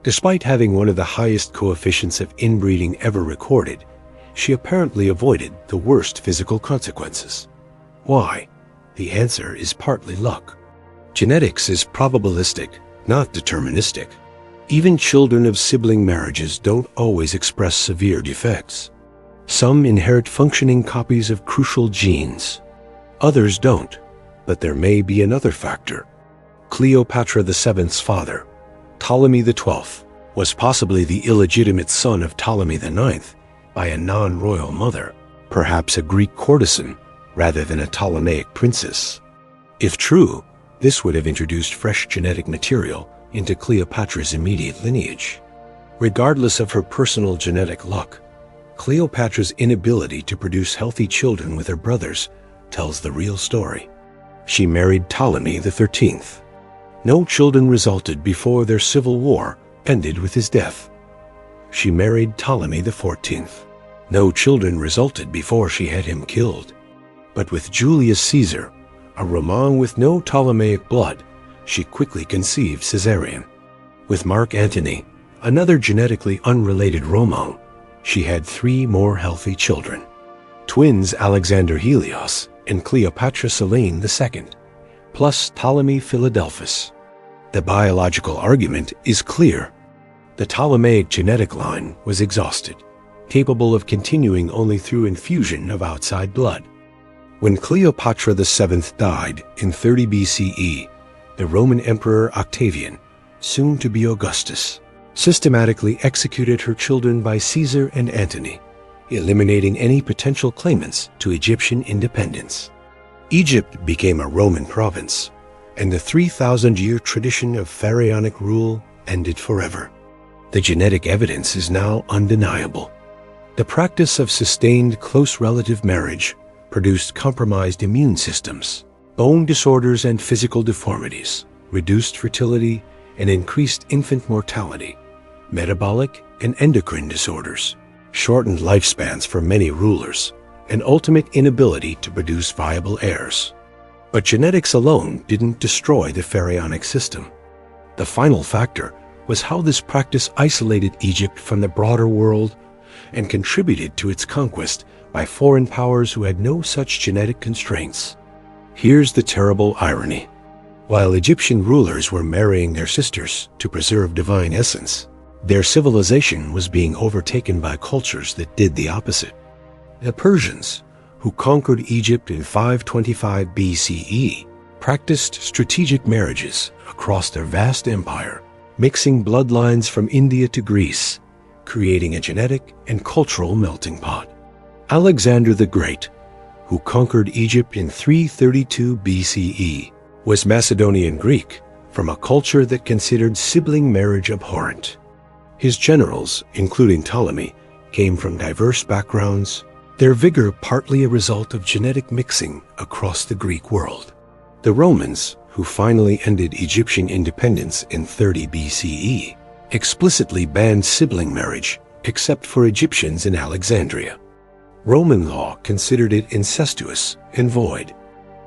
[SPEAKER 1] Despite having one of the highest coefficients of inbreeding ever recorded, she apparently avoided the worst physical consequences. Why? The answer is partly luck. Genetics is probabilistic, not deterministic. Even children of sibling marriages don't always express severe defects. Some inherit functioning copies of crucial genes. Others don't, but there may be another factor. Cleopatra VII's father, Ptolemy XII, was possibly the illegitimate son of Ptolemy IX by a non-royal mother, perhaps a Greek courtesan rather than a Ptolemaic princess. If true, this would have introduced fresh genetic material into Cleopatra's immediate lineage. Regardless of her personal genetic luck, Cleopatra's inability to produce healthy children with her brothers tells the real story. She married Ptolemy XIII. No children resulted before their civil war ended with his death. She married Ptolemy XIV. No children resulted before she had him killed. But with Julius Caesar, a Roman with no Ptolemaic blood, she quickly conceived Caesarion. With Mark Antony, another genetically unrelated Roman, she had 3 more healthy children. Twins Alexander Helios and Cleopatra Selene II, plus Ptolemy Philadelphus. The biological argument is clear. The Ptolemaic genetic line was exhausted, capable of continuing only through infusion of outside blood. When Cleopatra VII died in 30 BCE, the Roman Emperor Octavian, soon to be Augustus, systematically executed her children by Caesar and Antony, eliminating any potential claimants to Egyptian independence. Egypt became a Roman province, and the 3,000-year tradition of pharaonic rule ended forever. The genetic evidence is now undeniable. The practice of sustained close relative marriage produced compromised immune systems, bone disorders and physical deformities, reduced fertility and increased infant mortality, metabolic and endocrine disorders, shortened lifespans for many rulers, and ultimate inability to produce viable heirs. But genetics alone didn't destroy the pharaonic system. The final factor was how this practice isolated Egypt from the broader world and contributed to its conquest by foreign powers who had no such genetic constraints. Here's the terrible irony. While Egyptian rulers were marrying their sisters to preserve divine essence, their civilization was being overtaken by cultures that did the opposite. The Persians, who conquered Egypt in 525 BCE, practiced strategic marriages across their vast empire, mixing bloodlines from India to Greece, creating a genetic and cultural melting pot. Alexander the Great, who conquered Egypt in 332 BCE, was Macedonian Greek from a culture that considered sibling marriage abhorrent. His generals, including Ptolemy, came from diverse backgrounds, their vigor partly a result of genetic mixing across the Greek world. The Romans, who finally ended Egyptian independence in 30 BCE, explicitly banned sibling marriage except for Egyptians in Alexandria. Roman law considered it incestuous and void.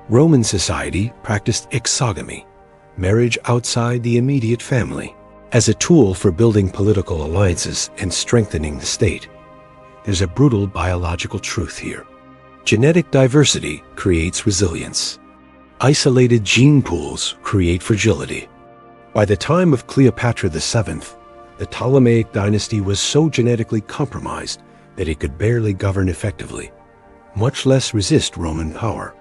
[SPEAKER 1] Roman society practiced exogamy, marriage outside the immediate family, as a tool for building political alliances and strengthening the state. There's a brutal biological truth here. Genetic diversity creates resilience. Isolated gene pools create fragility. By the time of Cleopatra VII, the Ptolemaic dynasty was so genetically compromised that it could barely govern effectively, much less resist Roman power.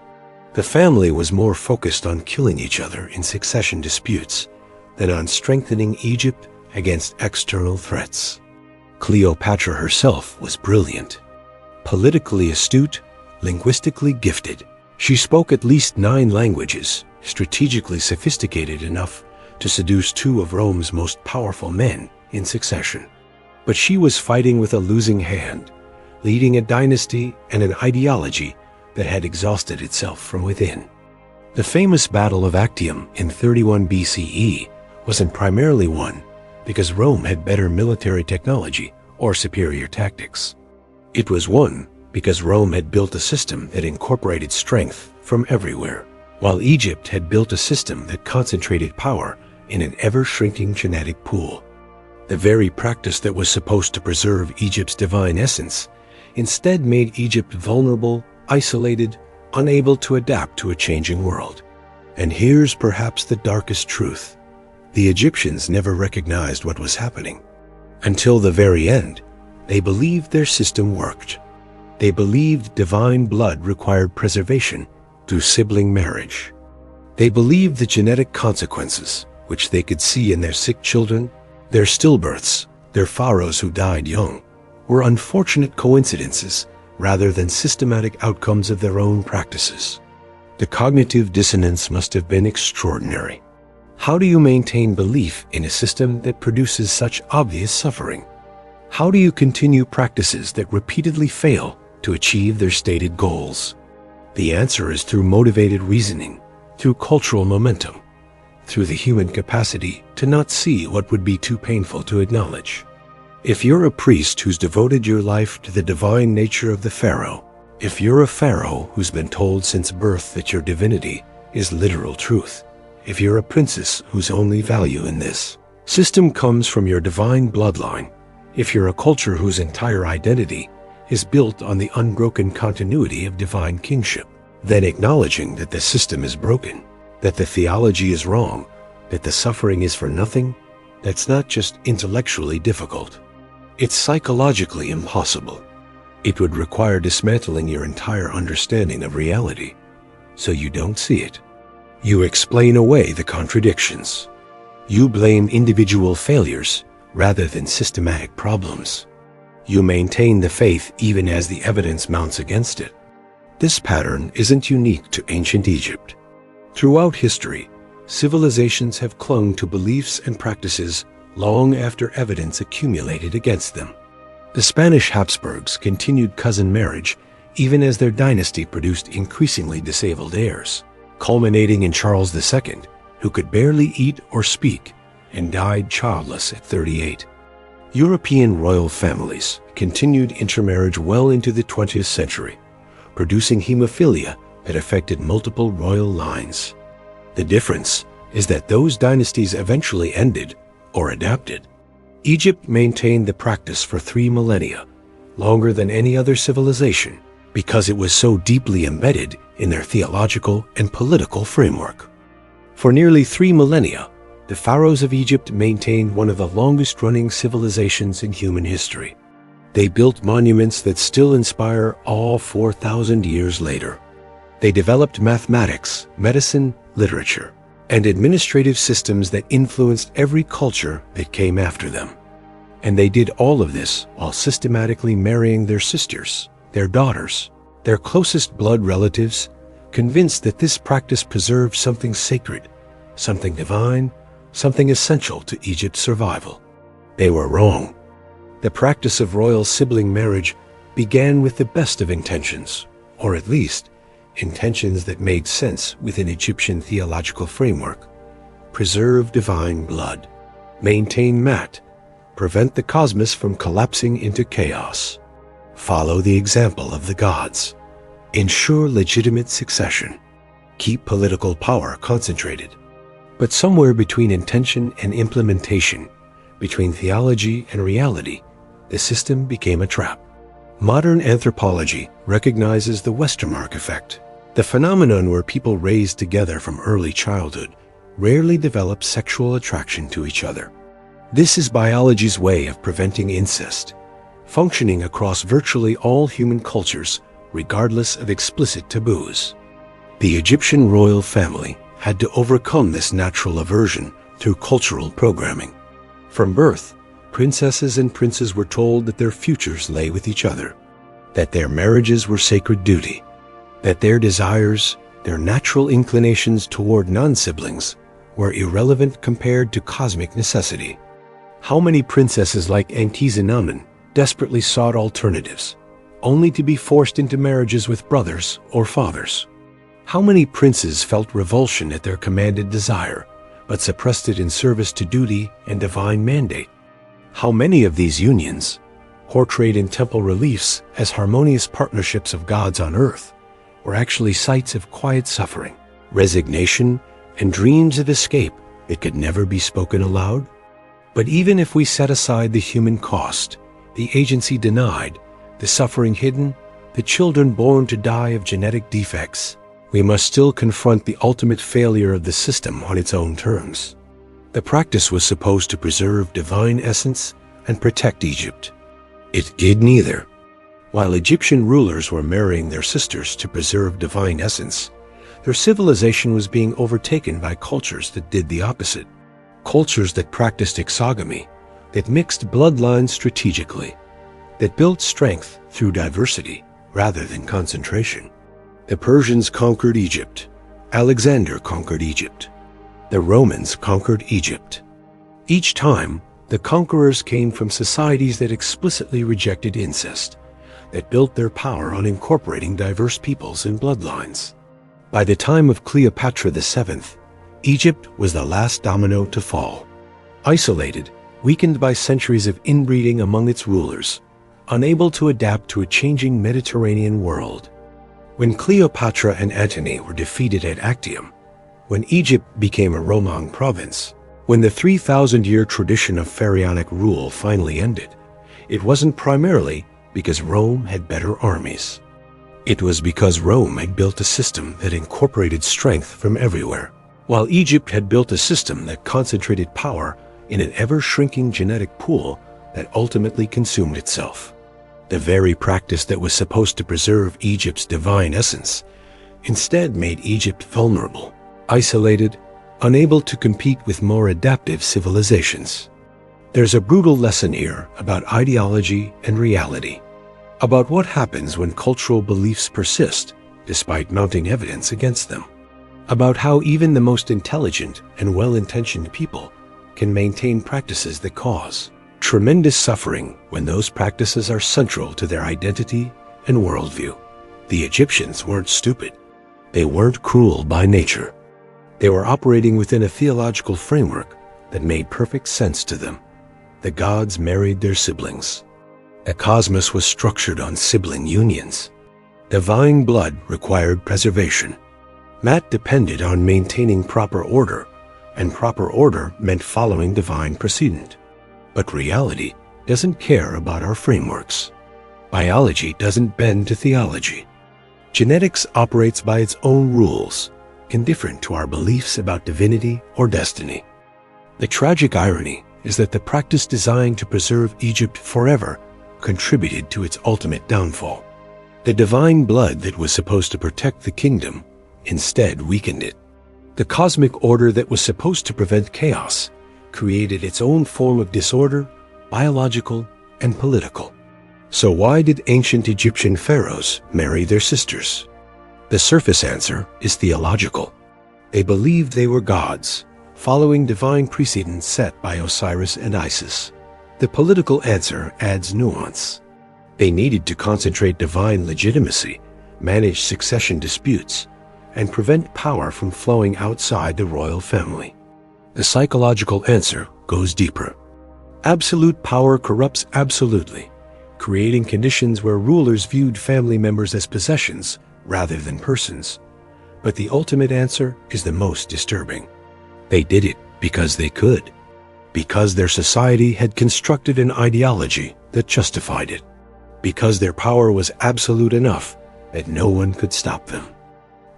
[SPEAKER 1] The family was more focused on killing each other in succession disputes than on strengthening Egypt against external threats. Cleopatra herself was brilliant. Politically astute, linguistically gifted, she spoke at least 9 languages, strategically sophisticated enough to seduce 2 of Rome's most powerful men in succession. But she was fighting with a losing hand, leading a dynasty and an ideology that had exhausted itself from within. The famous Battle of Actium in 31 BCE wasn't primarily won because Rome had better military technology or superior tactics. It was won because Rome had built a system that incorporated strength from everywhere, while Egypt had built a system that concentrated power in an ever-shrinking genetic pool. The very practice that was supposed to preserve Egypt's divine essence instead made Egypt vulnerable, isolated, unable to adapt to a changing world. And here's perhaps the darkest truth. The Egyptians never recognized what was happening. Until the very end, they believed their system worked. They believed divine blood required preservation through sibling marriage. They believed the genetic consequences, which they could see in their sick children, their stillbirths, their pharaohs who died young, were unfortunate coincidences rather than systematic outcomes of their own practices. The cognitive dissonance must have been extraordinary. How do you maintain belief in a system that produces such obvious suffering? How do you continue practices that repeatedly fail to achieve their stated goals? The answer is through motivated reasoning, through cultural momentum, through the human capacity to not see what would be too painful to acknowledge. If you're a priest who's devoted your life to the divine nature of the pharaoh, if you're a pharaoh who's been told since birth that your divinity is literal truth, if you're a princess whose only value in this system comes from your divine bloodline, if you're a culture whose entire identity is built on the unbroken continuity of divine kingship, then acknowledging that the system is broken, that the theology is wrong, that the suffering is for nothing, that's not just intellectually difficult. It's psychologically impossible. It would require dismantling your entire understanding of reality, so you don't see it. You explain away the contradictions. You blame individual failures rather than systematic problems. You maintain the faith even as the evidence mounts against it. This pattern isn't unique to ancient Egypt. Throughout history, civilizations have clung to beliefs and practices long after evidence accumulated against them. The Spanish Habsburgs continued cousin marriage even as their dynasty produced increasingly disabled heirs, culminating in Charles II, who could barely eat or speak and died childless at 38. European royal families continued intermarriage well into the 20th century, producing hemophilia that affected multiple royal lines. The difference is that those dynasties eventually ended or adapted. Egypt maintained the practice for 3 millennia, longer than any other civilization, because it was so deeply embedded in their theological and political framework. For nearly 3 millennia, the pharaohs of Egypt maintained one of the longest-running civilizations in human history. They built monuments that still inspire awe 4,000 years later. They developed mathematics, medicine, literature, and administrative systems that influenced every culture that came after them. And they did all of this while systematically marrying their sisters, their daughters, their closest blood relatives, convinced that this practice preserved something sacred, something divine, something essential to Egypt's survival. They were wrong. The practice of royal sibling marriage began with the best of intentions, or at least, intentions that made sense within Egyptian theological framework. Preserve divine blood. Maintain Mat. Prevent the cosmos from collapsing into chaos. Follow the example of the gods. Ensure legitimate succession. Keep political power concentrated. But somewhere between intention and implementation, between theology and reality, the system became a trap. Modern anthropology recognizes the Westermark effect, the phenomenon where people raised together from early childhood rarely develop sexual attraction to each other. This is biology's way of preventing incest, functioning across virtually all human cultures regardless of explicit taboos. The Egyptian royal family had to overcome this natural aversion through cultural programming. From birth, princesses and princes were told that their futures lay with each other, that their marriages were sacred duty, that their desires, their natural inclinations toward non-siblings, were irrelevant compared to cosmic necessity. How many princesses like Tutankhamun desperately sought alternatives, only to be forced into marriages with brothers or fathers? How many princes felt revulsion at their commanded desire, but suppressed it in service to duty and divine mandate? How many of these unions, portrayed in temple reliefs as harmonious partnerships of gods on earth, were actually sites of quiet suffering, resignation, and dreams of escape that could never be spoken aloud? But even if we set aside the human cost, the agency denied, the suffering hidden, the children born to die of genetic defects, we must still confront the ultimate failure of the system on its own terms. The practice was supposed to preserve divine essence and protect Egypt. It did neither. While Egyptian rulers were marrying their sisters to preserve divine essence, their civilization was being overtaken by cultures that did the opposite. Cultures that practiced exogamy, that mixed bloodlines strategically, that built strength through diversity rather than concentration. The Persians conquered Egypt. Alexander conquered Egypt. The Romans conquered Egypt. Each time, the conquerors came from societies that explicitly rejected incest, that built their power on incorporating diverse peoples and bloodlines. By the time of Cleopatra VII, Egypt was the last domino to fall. Isolated, weakened by centuries of inbreeding among its rulers, unable to adapt to a changing Mediterranean world. When Cleopatra and Antony were defeated at Actium, when Egypt became a Roman province, when the 3,000-year tradition of pharaonic rule finally ended, it wasn't primarily because Rome had better armies. It was because Rome had built a system that incorporated strength from everywhere, while Egypt had built a system that concentrated power in an ever-shrinking genetic pool that ultimately consumed itself. The very practice that was supposed to preserve Egypt's divine essence instead made Egypt vulnerable, isolated, unable to compete with more adaptive civilizations. There's a brutal lesson here about ideology and reality, about what happens when cultural beliefs persist despite mounting evidence against them, about how even the most intelligent and well-intentioned people can maintain practices that cause tremendous suffering when those practices are central to their identity and worldview. The Egyptians weren't stupid. They weren't cruel by nature. They were operating within a theological framework that made perfect sense to them. The gods married their siblings. The cosmos was structured on sibling unions. Divine blood required preservation. Mat depended on maintaining proper order, and proper order meant following divine precedent. But reality doesn't care about our frameworks. Biology doesn't bend to theology. Genetics operates by its own rules, indifferent to our beliefs about divinity or destiny. The tragic irony is that the practice designed to preserve Egypt forever contributed to its ultimate downfall. The divine blood that was supposed to protect the kingdom instead weakened it. The cosmic order that was supposed to prevent chaos created its own form of disorder, biological and political. So why did ancient Egyptian pharaohs marry their sisters? The surface answer is theological. They believed they were gods, following divine precedents set by Osiris and Isis. The political answer adds nuance. They needed to concentrate divine legitimacy, manage succession disputes, and prevent power from flowing outside the royal family. The psychological answer goes deeper. Absolute power corrupts absolutely, creating conditions where rulers viewed family members as possessions rather than persons. But the ultimate answer is the most disturbing. They did it because they could, because their society had constructed an ideology that justified it, because their power was absolute enough that no one could stop them,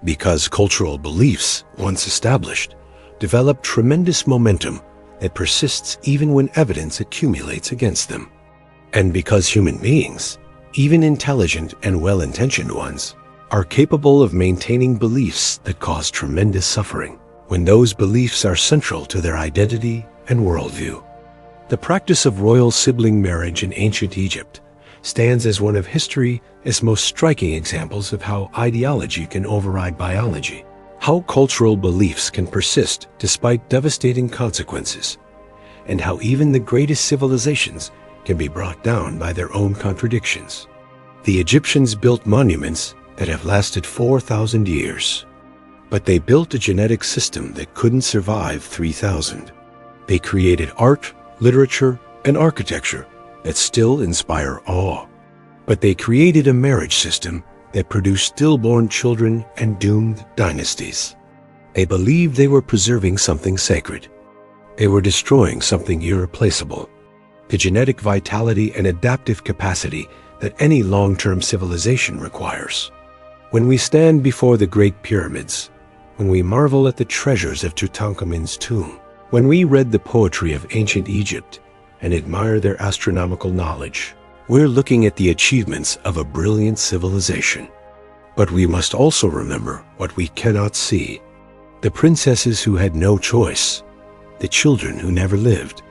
[SPEAKER 1] because cultural beliefs, once established, develop tremendous momentum that persists even when evidence accumulates against them. And because human beings, even intelligent and well-intentioned ones, are capable of maintaining beliefs that cause tremendous suffering when those beliefs are central to their identity and worldview. The practice of royal sibling marriage in ancient Egypt stands as one of history's most striking examples of how ideology can override biology, how cultural beliefs can persist despite devastating consequences, and how even the greatest civilizations can be brought down by their own contradictions. The Egyptians built monuments that have lasted 4,000 years, but they built a genetic system that couldn't survive 3,000. They created art, literature, and architecture that still inspire awe, but they created a marriage system that produced stillborn children and doomed dynasties. They believed they were preserving something sacred. They were destroying something irreplaceable, the genetic vitality and adaptive capacity that any long-term civilization requires. When we stand before the Great Pyramids, when we marvel at the treasures of Tutankhamun's tomb, when we read the poetry of ancient Egypt and admire their astronomical knowledge, we're looking at the achievements of a brilliant civilization. But we must also remember what we cannot see: the princesses who had no choice, the children who never lived,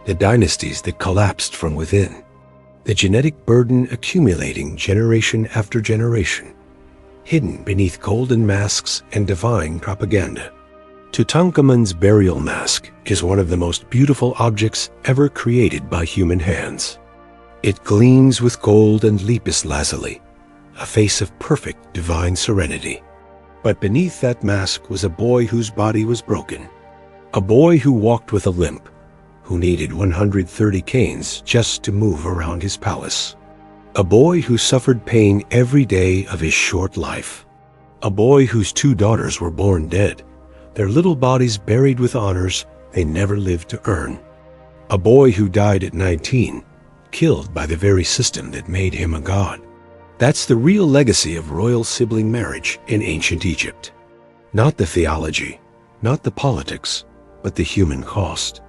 [SPEAKER 1] the dynasties that collapsed from within, the genetic burden accumulating generation after generation, hidden beneath golden masks and divine propaganda. Tutankhamun's burial mask is one of the most beautiful objects ever created by human hands. It gleams with gold and lapis lazuli, a face of perfect divine serenity. But beneath that mask was a boy whose body was broken, a boy who walked with a limp, who needed 130 canes just to move around his palace. A boy who suffered pain every day of his short life. A boy whose 2 daughters were born dead, their little bodies buried with honors they never lived to earn. A boy who died at 19, killed by the very system that made him a god. That's the real legacy of royal sibling marriage in ancient Egypt. Not the theology, not the politics, but the human cost.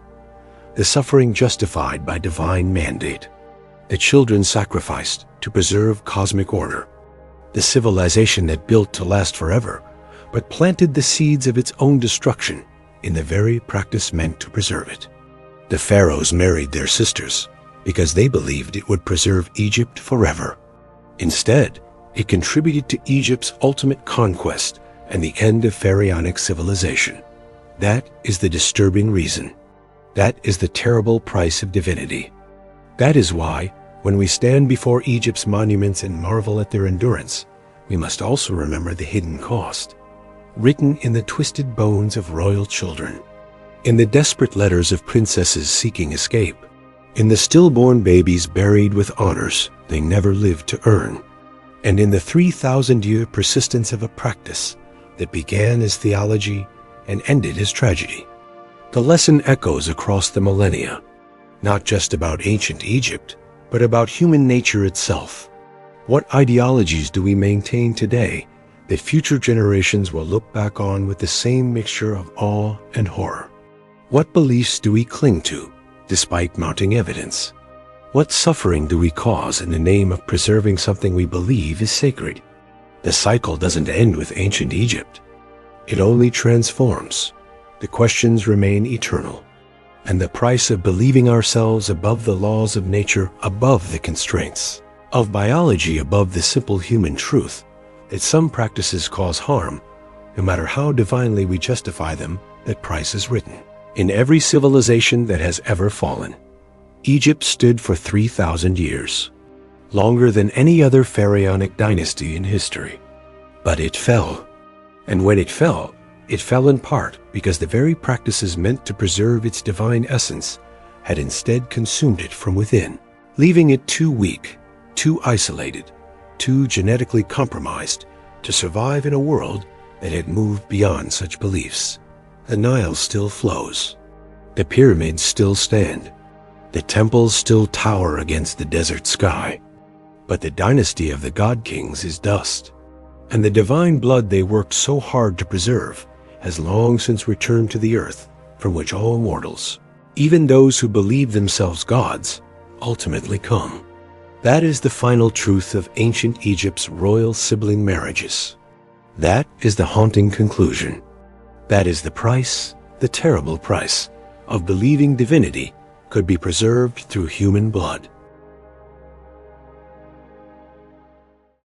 [SPEAKER 1] The suffering justified by divine mandate. The children sacrificed to preserve cosmic order. The civilization that built to last forever, but planted the seeds of its own destruction in the very practice meant to preserve it. The pharaohs married their sisters because they believed it would preserve Egypt forever. Instead, it contributed to Egypt's ultimate conquest and the end of pharaonic civilization. That is the disturbing reason. That is the terrible price of divinity. That is why, when we stand before Egypt's monuments and marvel at their endurance, we must also remember the hidden cost, written in the twisted bones of royal children, in the desperate letters of princesses seeking escape, in the stillborn babies buried with honors they never lived to earn, and in the 3,000-year persistence of a practice that began as theology and ended as tragedy. The lesson echoes across the millennia, not just about ancient Egypt, but about human nature itself. What ideologies do we maintain today that future generations will look back on with the same mixture of awe and horror. What beliefs do we cling to, despite mounting evidence? What suffering do we cause in the name of preserving something we believe is sacred? The cycle doesn't end with ancient Egypt. It only transforms. The questions remain eternal, and the price of believing ourselves above the laws of nature, above the constraints of biology, above the simple human truth that some practices cause harm, no matter how divinely we justify them, that price is written. In every civilization that has ever fallen, Egypt stood for 3,000 years, longer than any other pharaonic dynasty in history. But it fell. And when it fell in part because the very practices meant to preserve its divine essence had instead consumed it from within, leaving it too weak, too isolated, too genetically compromised to survive in a world that had moved beyond such beliefs. The Nile still flows. The pyramids still stand. The temples still tower against the desert sky. But the dynasty of the god kings is dust, and the divine blood they worked so hard to preserve has long since returned to the earth from which all mortals, even those who believe themselves gods, ultimately come. That is the final truth of ancient Egypt's royal sibling marriages. That is the haunting conclusion. That is the price, the terrible price, of believing divinity could be preserved through human blood.